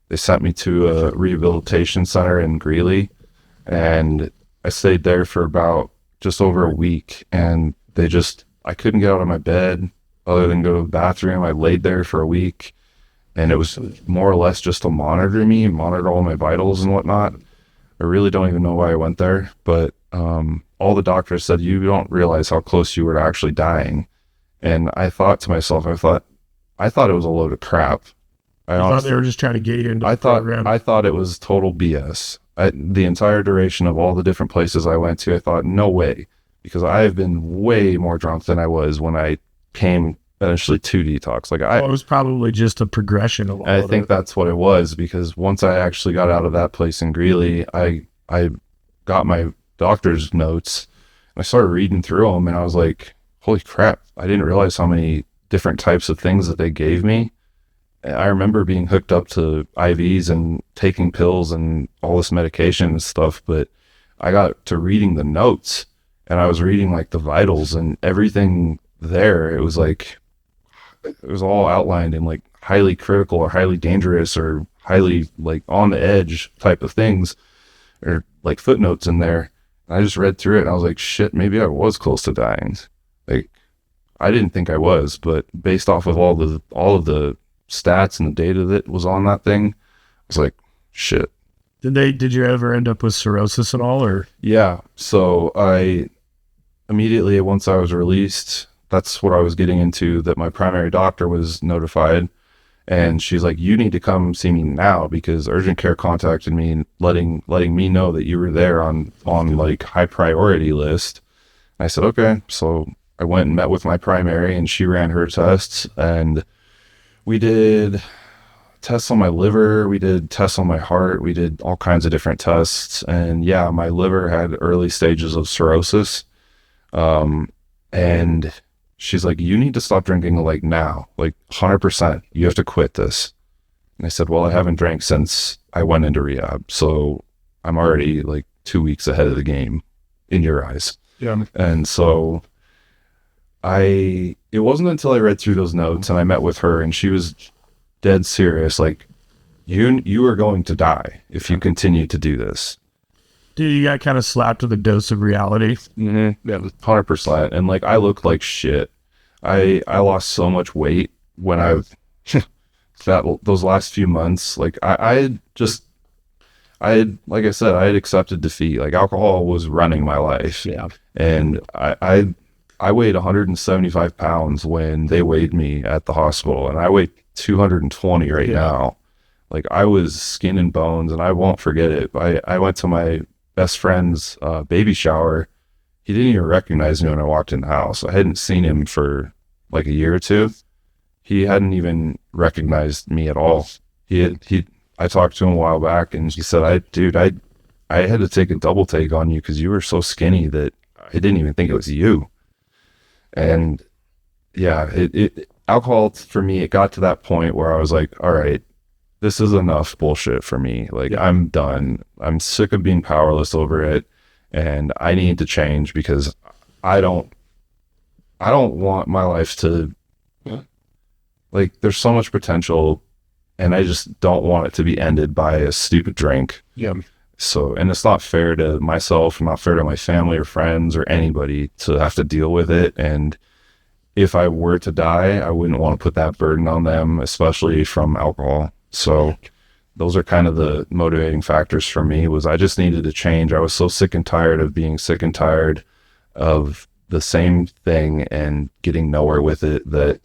They sent me to a rehabilitation center in Greeley, and I stayed there for about just over a week, and I couldn't get out of my bed other than go to the bathroom. I laid there for a week, and it was more or less just to monitor all my vitals and whatnot. I really don't even know why I went there, but all the doctors said, you don't realize how close you were to actually dying. And I thought to myself, I thought it was a load of crap. I thought they were just trying to get you into the program. I thought it was total BS. The entire duration of all the different places I went to, I thought, no way, because I have been way more drunk than I was when I came eventually to detox. Like it was probably just a progression of all I of think it. that's what it was, because once I actually got out of that place in Greeley, I got my doctor's notes, and I started reading through them, and I was like, holy crap, I didn't realize how many different types of things that they gave me. I remember being hooked up to IVs and taking pills and all this medication and stuff, but I got to reading the notes, and I was reading like the vitals and everything there. It was all outlined in like highly critical or highly dangerous or highly like on the edge type of things, or like footnotes in there. And I just read through it, and I was like, shit, maybe I was close to dying. Like, I didn't think I was, but based off of all of the stats and the data that was on that thing, I was like, shit. Did you ever end up with cirrhosis at all, or? Yeah. So I immediately, once I was released, that's what I was getting into, that my primary doctor was notified, and she's like, you need to come see me now, because urgent care contacted me, letting me know that you were there on like high priority list. And I said, okay. So I went and met with my primary, and she ran her tests, and we did tests on my liver, we did tests on my heart, we did all kinds of different tests. And yeah, my liver had early stages of cirrhosis. And she's like, you need to stop drinking like now, like 100%. You have to quit this. And I said, well, I haven't drank since I went into rehab, so I'm already like 2 weeks ahead of the game in your eyes. Yeah. And so it wasn't until I read through those notes and I met with her, and she was dead serious. Like, you are going to die if you continue to do this. Dude, you got kind of slapped with a dose of reality. Mm-hmm. Yeah, 100%. And like, I looked like shit. I lost so much weight when those last few months. Like, like I said, I had accepted defeat. Like, alcohol was running my life. Yeah. And I weighed 175 pounds when they weighed me at the hospital, and I weigh 220 right now. Like, I was skin and bones, and I won't forget it. I went to my best friend's baby shower. He didn't even recognize me when I walked in the house. I hadn't seen him for like a year or two. He hadn't even recognized me at all. I talked to him a while back, and he said, I had to take a double take on you because you were so skinny that I didn't even think it was you. And yeah, alcohol for me, it got to that point where I was like, all right, this is enough bullshit for me. Like, I'm done. I'm sick of being powerless over it, and I need to change, because I don't want my life to Like, there's so much potential, and I just don't want it to be ended by a stupid drink. Yeah. So, and it's not fair to myself, not fair to my family or friends or anybody to have to deal with it. And if I were to die, I wouldn't want to put that burden on them, especially from alcohol. So those are kind of the motivating factors for me. Was I just needed to change. I was so sick and tired of being sick and tired of the same thing and getting nowhere with it, that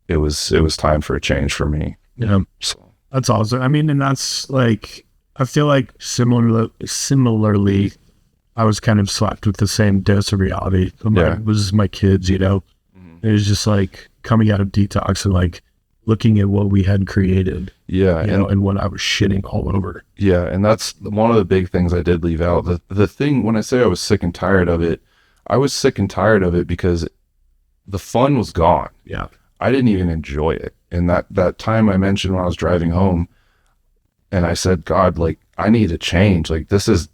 it was time for a change for me. Yeah. So That's awesome. I mean, and that's like, I feel like similarly, I was kind of slapped with the same dose of reality. It was my kids, you know. It was just like coming out of detox and like looking at what we had created. Yeah. And what I was shitting all over. Yeah. And that's one of the big things I did leave out. The thing, when I say I was sick and tired of it, I was sick and tired of it because the fun was gone. Yeah. I didn't even enjoy it. And that time I mentioned when I was driving home, and I said, God, like, I need to change. Like, this is,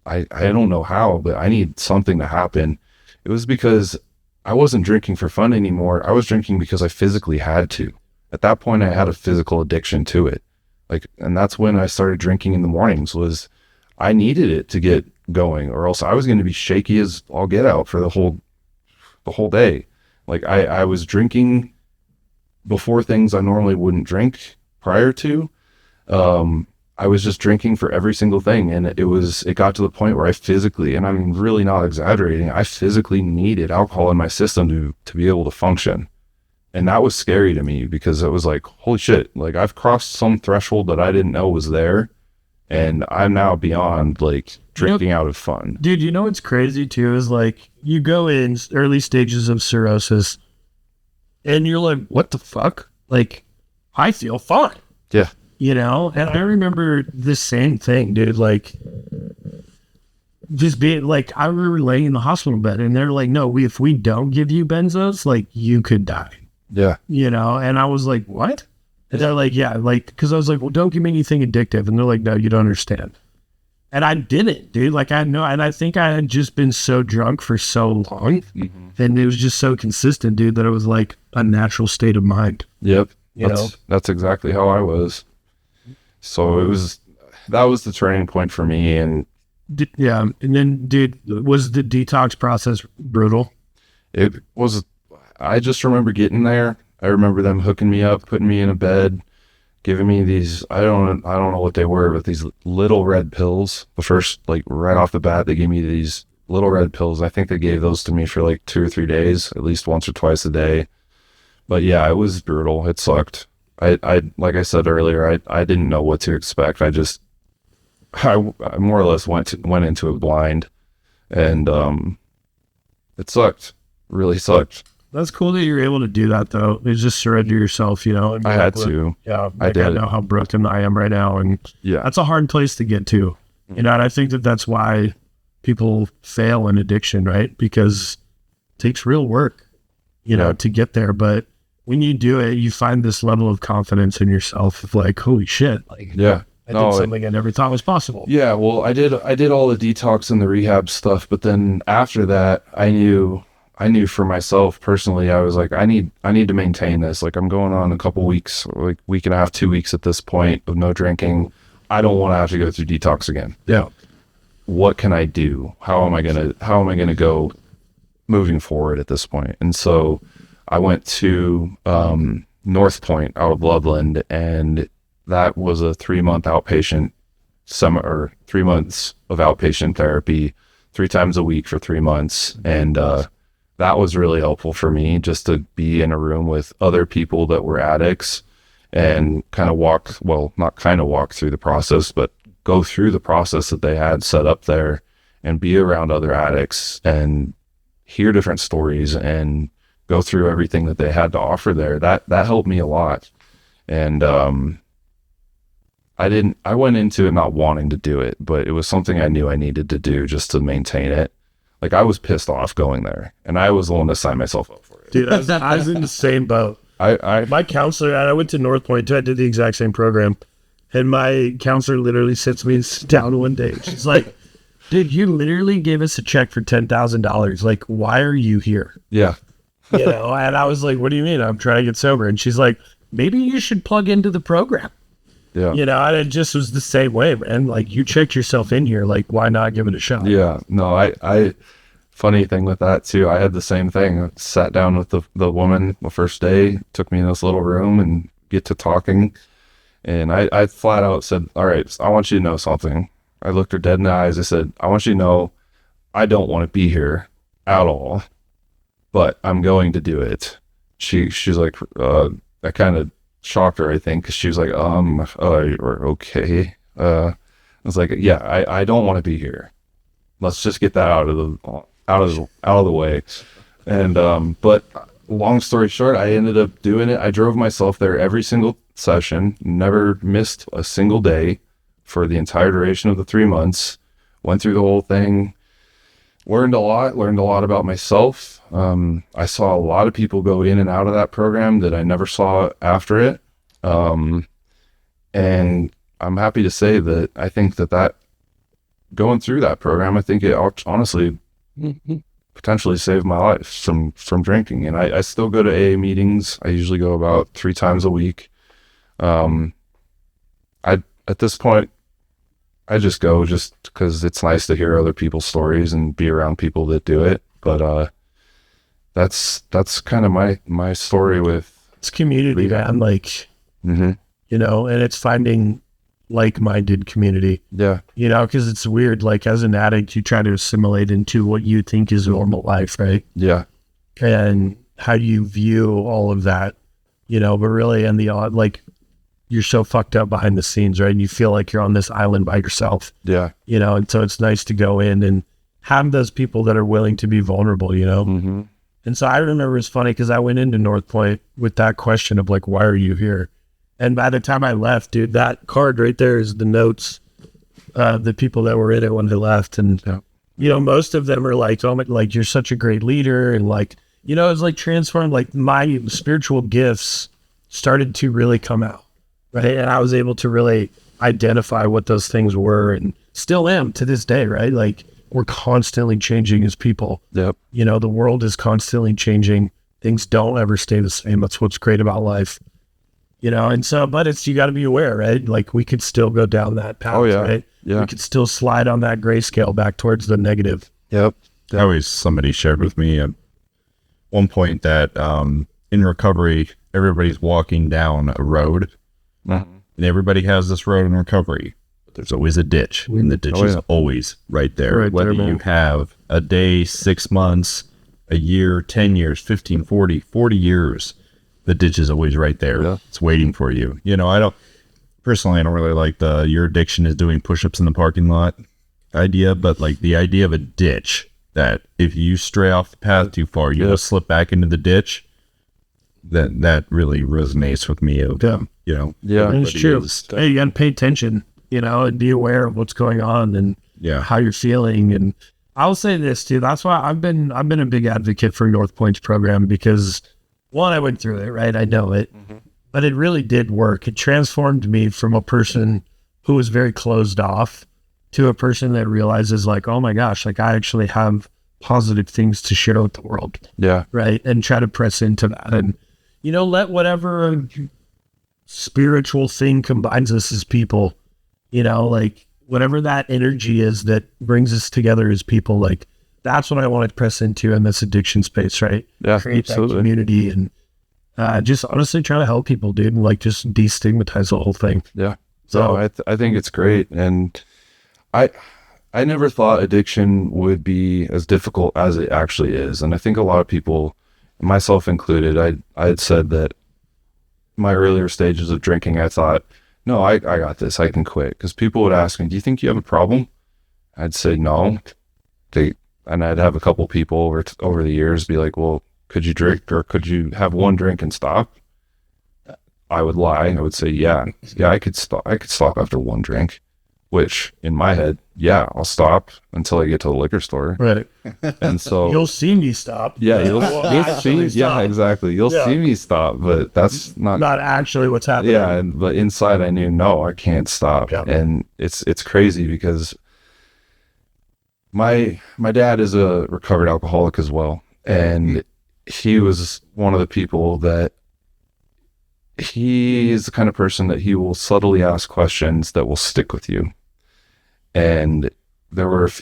I don't know how, but I need something to happen. It was because I wasn't drinking for fun anymore. I was drinking because I physically had to. At that point, I had a physical addiction to it. Like, and that's when I started drinking in the mornings. Was I needed it to get going, or else I was going to be shaky as all get out for the whole day. Like, I was drinking before things I normally wouldn't drink prior to. I was just drinking for every single thing. And it got to the point where I physically, and I'm really not exaggerating, I physically needed alcohol in my system to be able to function. And that was scary to me, because it was like, holy shit, like, I've crossed some threshold that I didn't know was there. And I'm now beyond like drinking out of fun. Dude, you know what's crazy too is like, you go in early stages of cirrhosis and you're like, what the fuck? Like, I feel fine. Yeah. You know? And I remember the same thing, dude. Like, just being like, I remember laying in the hospital bed and they're like, no, if we don't give you benzos, like, you could die. Yeah. You know? And I was like, what? And they're like, yeah, like, because I was like, well, don't give me anything addictive. And they're like, no, you don't understand. And I didn't, dude. Like, I know, and I think I had just been so drunk for so long, and it was just so consistent, dude, that it was like a natural state of mind. Yep. You know? That's exactly how I was. So that was the turning point for me. And yeah. And then, dude, was the detox process brutal? It was, I just remember getting there. I remember them hooking me up, putting me in a bed, giving me these, I don't know what they were, but these little red pills. The first, like, right off the bat, they gave me these little red pills. I think they gave those to me for like 2 or 3 days, at least once or twice a day. But yeah, it was brutal. It sucked. I like I said earlier, I didn't know what to expect. I more or less went into it blind, and it sucked. Really sucked. That's cool that you're able to do that, though. It's just surrender yourself, you know. And I had to. Yeah, I like, did. I know how broken I am right now, and yeah, that's a hard place to get to. You know, and I think that's why people fail in addiction, right? Because it takes real work, you know, to get there. But when you do it, you find this level of confidence in yourself of like, holy shit, like, yeah. I did something I never thought was possible. Yeah, well, I did all the detox and the rehab stuff, but then after that, I knew for myself personally, I was like, I need to maintain this. Like, I'm going on a couple weeks, like week and a half, 2 weeks at this point of no drinking. I don't want to have to go through detox again. Yeah. What can I do? How am I gonna go moving forward at this point? And so I went to North Point out of Loveland, and that was a 3-month outpatient 3 months of outpatient therapy, 3 times a week for 3 months. And that was really helpful for me, just to be in a room with other people that were addicts and not walk through the process, but go through the process that they had set up there, and be around other addicts and hear different stories and go through everything that they had to offer there. That helped me a lot. And I went into it not wanting to do it, but it was something I knew I needed to do just to maintain it. Like, I was pissed off going there, and I was the one to sign myself up for it. Dude, I was in the same boat. My counselor, and I went to North Point too. I did the exact same program, and my counselor literally sits me down one day. She's like, dude, you literally gave us a check for $10,000. Like, why are you here? Yeah. You know, and I was like, what do you mean? I'm trying to get sober. And she's like, maybe you should plug into the program. Yeah. You know, and it just was the same way, man. Like, you checked yourself in here. Like, why not give it a shot? Yeah. No, I funny thing with that too. I had the same thing. I sat down with the woman the first day, took me in this little room and get to talking. And I flat out said, all right, I want you to know something. I looked her dead in the eyes. I said, I want you to know I don't want to be here at all, but I'm going to do it. She's like, I kind of shocked her, I think, because she was like, okay. I was like, yeah, I don't want to be here. Let's just get that out of the way. And but long story short, I ended up doing it. I drove myself there every single session, never missed a single day for the entire duration of the 3 months. Went through the whole thing, learned a lot about myself. I saw a lot of people go in and out of that program that I never saw after it. And I'm happy to say that I think that going through that program, I think it honestly potentially saved my life from drinking. And I still go to AA meetings. I usually go about 3 times a week. At this point, I just go just because it's nice to hear other people's stories and be around people that do it. But that's kind of my story with It's community, man. Like, you know, and it's finding like-minded community. Yeah. You know, because it's weird. Like, as an addict, you try to assimilate into what you think is normal life, right? Yeah. And how do you view all of that? You know, but really, in the like, you're so fucked up behind the scenes, right? And you feel like you're on this island by yourself. Yeah. You know, and so it's nice to go in and have those people that are willing to be vulnerable, you know? Mm-hmm. And so I remember it's funny because I went into North Point with that question of like, why are you here? And by the time I left, dude, that card right there is the notes, the people that were in it when they left. And, you know, most of them are like, oh, like, you're such a great leader. And like, you know, it's like transformed, like my spiritual gifts started to really come out. Right. And I was able to really identify what those things were and still am to this day. Right. Like, we're constantly changing as people. Yep. You know, the world is constantly changing. Things don't ever stay the same. That's what's great about life. You know, and so, but it's, you got to be aware, right? Like, we could still go down that path, right? Yeah. We could still slide on that grayscale back towards the negative. Yep. Somebody shared with me at one point that in recovery, everybody's walking down a road. And everybody has this road in recovery, but there's always a ditch, and the ditch is always right there. Right Whether there, you have a day, 6 months, a year, 10 years, 15, 40 years, the ditch is always right there. Yeah. It's waiting for you. You know, I don't really like your addiction is doing push-ups in the parking lot idea, but like the idea of a ditch that if you stray off the path too far, you will slip back into the ditch. That really resonates with me. You know, It's true. Hey, you got to pay attention, you know, and be aware of what's going on and how you're feeling. And I'll say this too. That's why I've been a big advocate for North Point's program because, one, I went through it, right? I know it, but it really did work. It transformed me from a person who was very closed off to a person that realizes like, oh my gosh, like I actually have positive things to share with the world. Yeah. Right. And try to press into that. And, you know, let whatever spiritual thing combines us as people, you know, like whatever that energy is that brings us together as people, like that's what I want to press into in this addiction space, right? Yeah, Create absolutely. that community and just honestly try to help people, dude, and like just destigmatize the whole thing. Yeah. So I think it's great. And I never thought addiction would be as difficult as it actually is. And I think a lot of people, myself included, I had said that my earlier stages of drinking, I thought, no, I got this, I can quit. Because people would ask me, do you think you have a problem? I'd say no. And I'd have a couple people over the years be like, well, could you drink or could you have one drink and stop? I would lie. I would say, yeah, I could stop. I could stop after one drink, which in my head, yeah, I'll stop until I get to the liquor store. right. And so You'll see me stop. yeah, you'll actually see, yeah, stop. exactly. You'll see me stop, but that's not actually what's happening. yeah. But inside I knew, no, I can't stop. Yeah. And it's crazy because my dad is a recovered alcoholic as well. And he was one of the people that he is the kind of person that he will subtly ask questions that will stick with you. And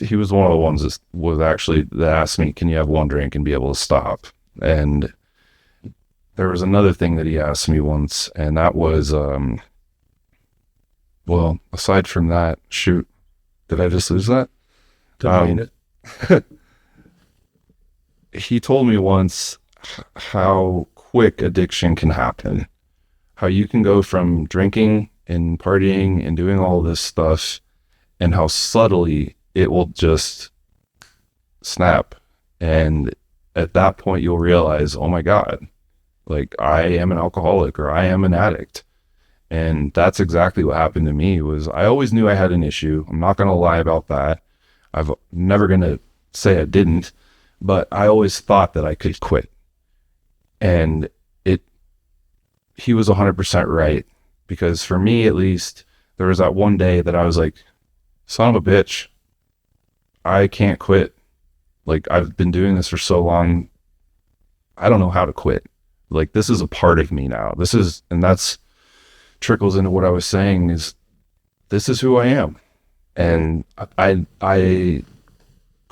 he was one of the ones that asked me, can you have one drink and be able to stop? And there was another thing that he asked me once, and that was, well, aside from that, shoot, did I just lose that? He told me once how quick addiction can happen, how you can go from drinking and partying and doing all this stuff, and how subtly it will just snap. And at that point, you'll realize, oh my God, like I am an alcoholic or I am an addict. And that's exactly what happened to me. Was I always knew I had an issue. I'm not going to lie about that. I've never going to say I didn't, but I always thought that I could quit. And he was 100% right, because for me, at least, there was that one day that I was like, son of a bitch, I can't quit. Like, I've been doing this for so long. I don't know how to quit. Like, this is a part of me now. And that's trickles into what I was saying, is this is who I am. And I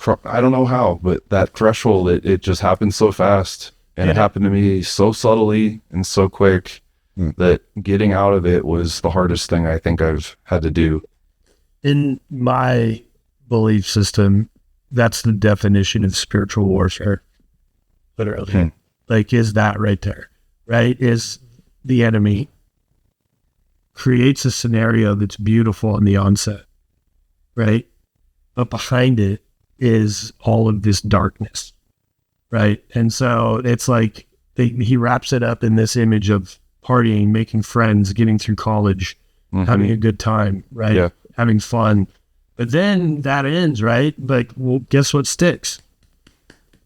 don't know how, but that threshold, it just happened so fast. And it happened to me so subtly and so quick that getting out of it was the hardest thing I think I've had to do. In my belief system, that's the definition of spiritual warfare. Literally. Like, is that right there, right? Is the enemy creates a scenario that's beautiful in the onset, right? But behind it is all of this darkness, right? And so it's like he wraps it up in this image of partying, making friends, getting through college, having a good time, right? Yeah. Having fun. But then that ends, right? But well, guess what sticks?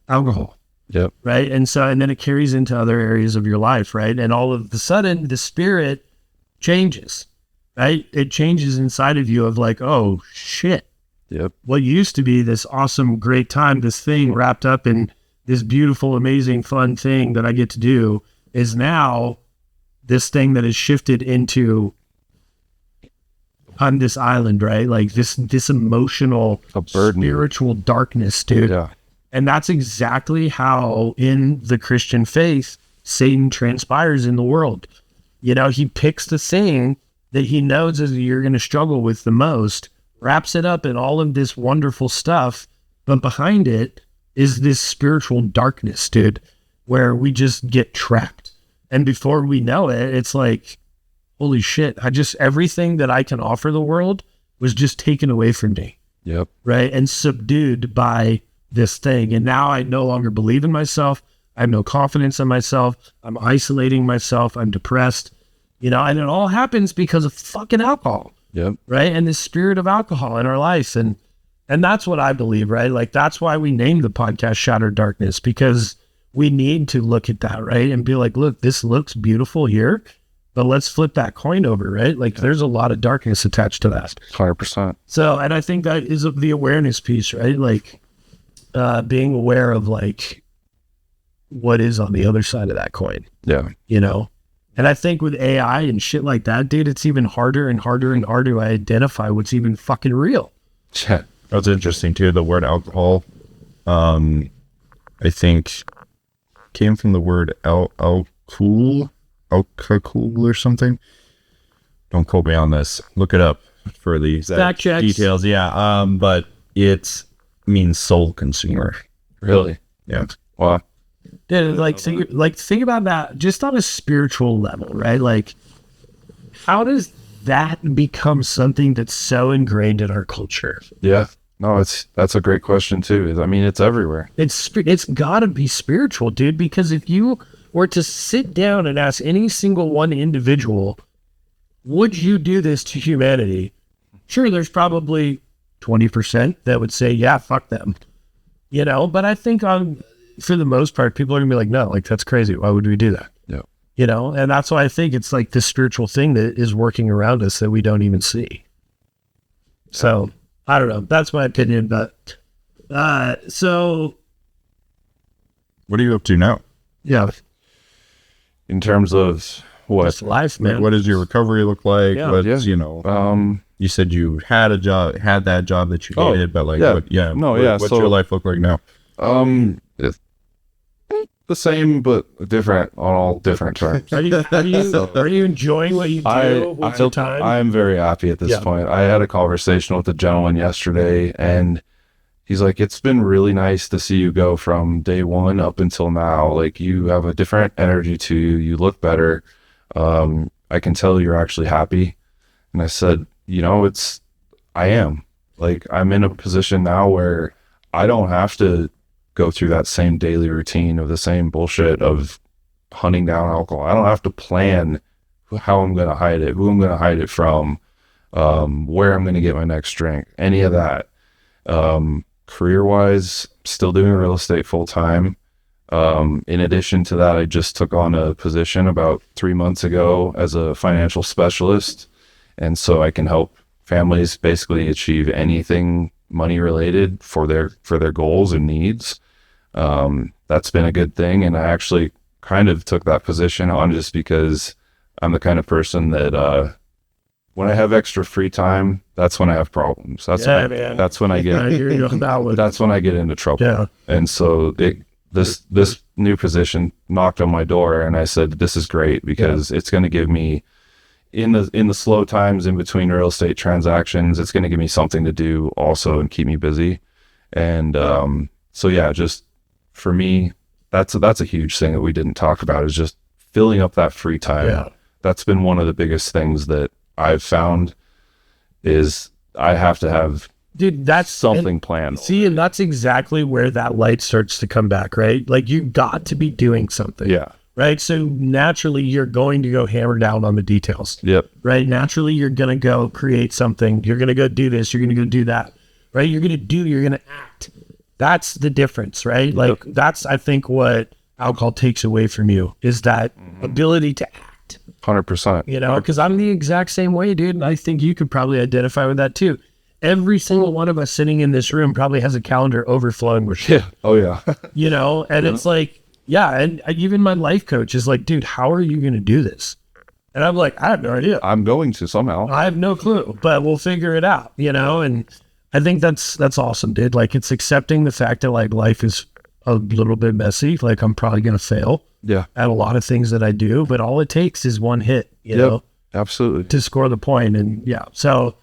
Alcohol. Yep. Right. And then it carries into other areas of your life, right? And all of a sudden the spirit changes, right? It changes inside of you of like, oh shit. Yep. What used to be this awesome, great time, this thing wrapped up in this beautiful, amazing, fun thing that I get to do is now this thing that is shifted into on this island, right? Like this emotional, spiritual darkness, dude. Yeah. And that's exactly how in the Christian faith, Satan transpires in the world. You know, he picks the thing that he knows is you're going to struggle with the most, wraps it up in all of this wonderful stuff, but behind it is this spiritual darkness, dude, where we just get trapped. And before we know it, it's like, holy shit, everything that I can offer the world was just taken away from me. Yep. Right. And subdued by this thing. And now I no longer believe in myself. I have no confidence in myself. I'm isolating myself. I'm depressed, you know, and it all happens because of fucking alcohol. Yep. Right. And the spirit of alcohol in our life. And that's what I believe, right? Like, that's why we named the podcast Shattered Darkness, because we need to look at that, right? And be like, look, this looks beautiful here, but let's flip that coin over, right? Like, there's a lot of darkness attached to that. 100%. So, and I think that is the awareness piece, right? Like, being aware of like what is on the other side of that coin. Yeah. You know? And I think with AI and shit like that, dude, it's even harder and harder and harder to identify what's even fucking real. Yeah. That's interesting too. The word alcohol, I think came from the word alcohol or something. Don't quote me on this. Look it up for the exact details. Yeah. But it means soul consumer. Really? Yeah. Wow. Dude, think about that just on a spiritual level, right? Like, how does that become something that's so ingrained in our culture? Yeah. No, that's a great question too. I mean, it's everywhere. It's got to be spiritual, dude, because if you were to sit down and ask any single one individual, would you do this to humanity? Sure, there's probably 20% that would say, yeah, fuck them, you know, but I think for the most part, people are gonna be like, no, like, that's crazy. Why would we do that? Yeah. You know, and that's why I think it's like this spiritual thing that is working around us that we don't even see. So I don't know. That's my opinion, but so what are you up to now? Yeah. In terms of Just life, man. What does your recovery look like? Yeah. What's, you know, you said you had that job that you hated, but like, what's your life look like now? It's the same but different on all different terms. Are you enjoying what you do with your time? I'm very happy at this point. I had a conversation with a gentleman yesterday, and he's like, it's been really nice to see you go from day one up until now. Like, you have a different energy to you. You look better. I can tell you're actually happy. And I said, you know, I am. Like, I'm in a position now where I don't have to go through that same daily routine of the same bullshit of hunting down alcohol. I don't have to plan how I'm going to hide it, who I'm going to hide it from, where I'm going to get my next drink, any of that. Career-wise, still doing real estate full-time. In addition to that, I just took on a position about 3 months ago as a financial specialist. And so I can help families basically achieve anything money related for their goals and needs. That's been a good thing. And I actually kind of took that position on just because I'm the kind of person that, when I have extra free time, that's when I have problems. That's when I get into trouble. Yeah. And so this new position knocked on my door, and I said, this is great because it's going to give me, in the slow times in between real estate transactions, it's going to give me something to do also and keep me busy. And just for me, that's a huge thing that we didn't talk about, is just filling up that free time. Yeah. That's been one of the biggest things that I've found, is I have to have something planned. See, and that's exactly where that light starts to come back, right? Like, you got to be doing something. Yeah. Right. So naturally you're going to go hammer down on the details. Yep. Right. Naturally you're going to go create something. You're going to go do this. You're going to go do that. Right. You're going to act. That's the difference, right? Like, that's, I think, what alcohol takes away from you, is that ability to act. 100%. You know, because I'm the exact same way, dude. And I think you could probably identify with that too. Every single one of us sitting in this room probably has a calendar overflowing with shit. Yeah. Oh yeah. You know, and it's like, yeah. And even my life coach is like, dude, how are you going to do this? And I'm like, I have no idea. I'm going to somehow. I have no clue, but we'll figure it out, you know? And I think that's awesome, dude. Like, it's accepting the fact that, like, life is a little bit messy. Like, I'm probably going to fail at a lot of things that I do, but all it takes is one hit, you know? Absolutely. To score the point. And so,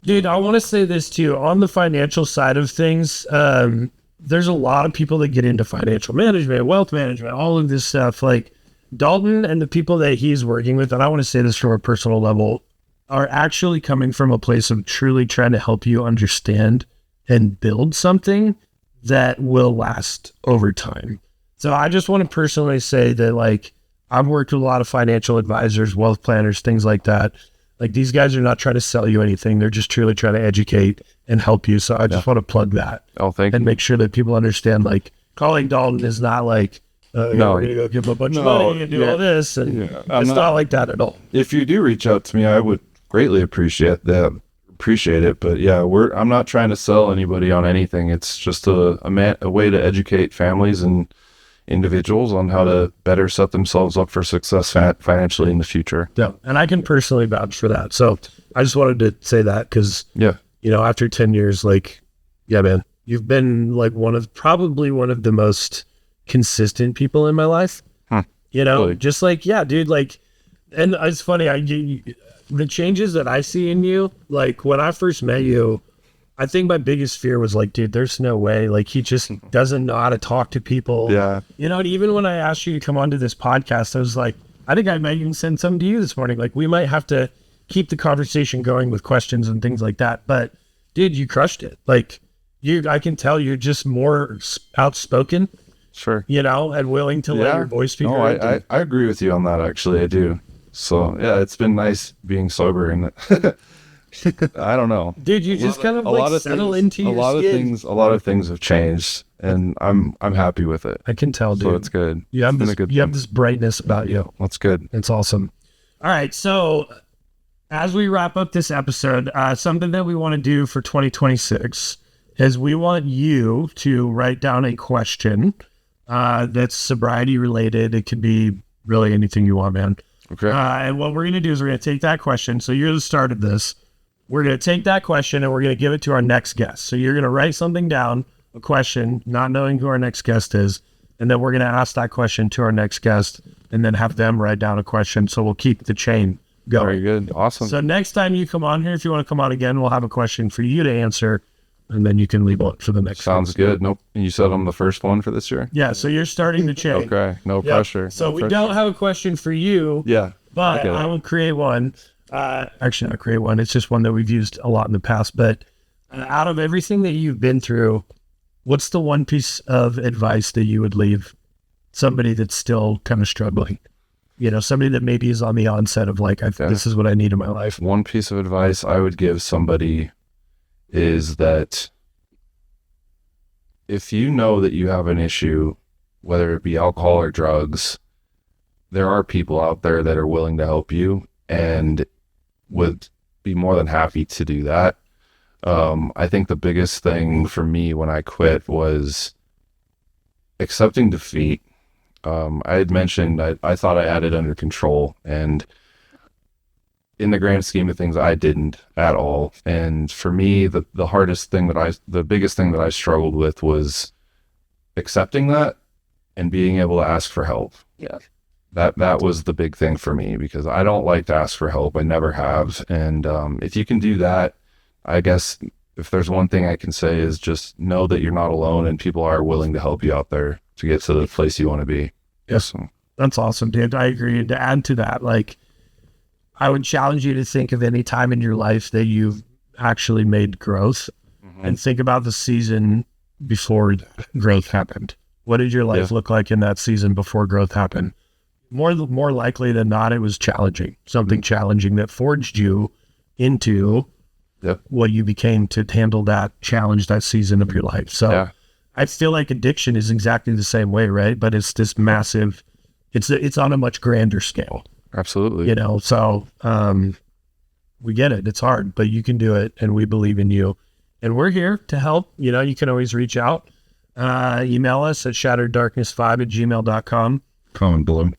dude, I want to say this too. On the financial side of things, there's a lot of people that get into financial management, wealth management, all of this stuff. Like, Dalton and the people that he's working with, and I want to say this from a personal level, are actually coming from a place of truly trying to help you understand and build something that will last over time. So I just want to personally say that, like, I've worked with a lot of financial advisors, wealth planners, things like that. Like, these guys are not trying to sell you anything. They're just truly trying to educate and help you. So I just want to plug that. Oh, thank you. And make sure that people understand, like, calling Dalton is not like, we're going to go give him a bunch of money and do all this. And it's not like that at all. If you do reach out to me, I would greatly appreciate it. But yeah, I'm not trying to sell anybody on anything. It's just a way to educate families and individuals on how to better set themselves up for success financially in the future. Yeah, and I can personally vouch for that. So I just wanted to say that because, you know, after 10 years, like, yeah, man, you've been like probably one of the most consistent people in my life. You know, really? Just like, yeah, dude, like, and it's funny, the changes that I see in you, like, when I first met you, I think my biggest fear was like, dude, there's no way. Like, he just doesn't know how to talk to people. Yeah. You know, and even when I asked you to come onto this podcast, I was like, I think I might even send something to you this morning. Like, we might have to keep the conversation going with questions and things like that. But dude, you crushed it. Like, I can tell you're just more outspoken. Sure. You know, and willing to let your voice be heard. No, I agree with you on that. Actually, I do. So yeah, it's been nice being sober and I don't know. Dude, you just kind of like settle into your skin. A lot of things have changed, and I'm happy with it. I can tell, dude. So it's good. You have this brightness about you. That's good. It's awesome. All right, so as we wrap up this episode, something that we want to do for 2026 is we want you to write down a question that's sobriety related. It could be really anything you want, man. Okay. And what we're going to do is we're going to take that question. So you're the start of this. We're going to take that question and we're going to give it to our next guest. So you're going to write something down, a question, not knowing who our next guest is. And then we're going to ask that question to our next guest and then have them write down a question. So we'll keep the chain going. Very good. Awesome. So next time you come on here, if you want to come on again, we'll have a question for you to answer. And then you can leave one for the next Sounds one. good. Nope. You said I'm the first one for this year? Yeah, so you're starting the chain. Okay. No Yep. pressure. So No we pressure. don't have a question for you. Yeah. But I get it. I will create one. Actually, not create one. It's just one that we've used a lot in the past. But out of everything that you've been through, what's the one piece of advice that you would leave somebody that's still kind of struggling? You know, somebody that maybe is on the onset of like, this is what I need in my life. One piece of advice I would give somebody is that if you know that you have an issue, whether it be alcohol or drugs, there are people out there that are willing to help you and would be more than happy to do that. I think the biggest thing for me when I quit was accepting defeat. I had mentioned I thought I had it under control, and in the grand scheme of things, I didn't at all. And for me, the biggest thing that I struggled with was accepting that and being able to ask for help. Yeah. That was the big thing for me, because I don't like to ask for help. I never have. And if you can do that, I guess if there's one thing I can say is just know that you're not alone and people are willing to help you out there to get to the place you want to be. Yes. So, That's awesome, dude. I agree. And to add to that, like, I would challenge you to think of any time in your life that you've actually made growth and think about the season before growth happened. What did your life look like in that season before growth happened? More likely than not, it was challenging, something challenging that forged you into what you became to handle that challenge, that season of your life. So I feel like addiction is exactly the same way, right? But it's this massive, it's on a much grander scale. absolutely. You know, so we get it. It's hard, but you can do it, and we believe in you. And we're here to help. You know, you can always reach out. Email us at shattereddarkness5@gmail.com. Comment below.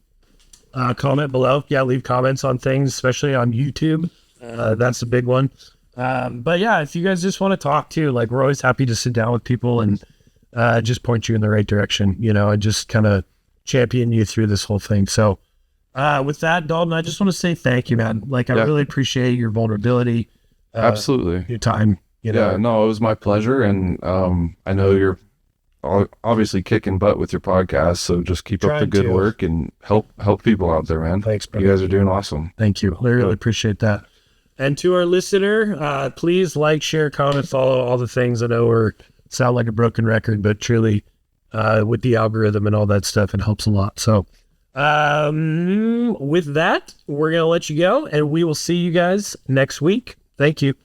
Comment below. Yeah, leave comments on things, especially on YouTube. That's a big one. But yeah, if you guys just want to talk too, like, we're always happy to sit down with people and just point you in the right direction, you know, and just kind of champion you through this whole thing. So with that, Dalton, I just want to say thank you, man. Like, I really appreciate your vulnerability. Absolutely. Your time. You know? Yeah, no, it was my pleasure. And I know you're obviously kicking butt with your podcast, so just keep up the good work and help people out there, man. Thanks, brother. You guys are doing awesome. Thank you. I really appreciate that. And to our listener, please like, share, comment, follow, all the things. I know we sound like a broken record, but truly with the algorithm and all that stuff, it helps a lot. So with that, we're going to let you go, and we will see you guys next week. Thank you.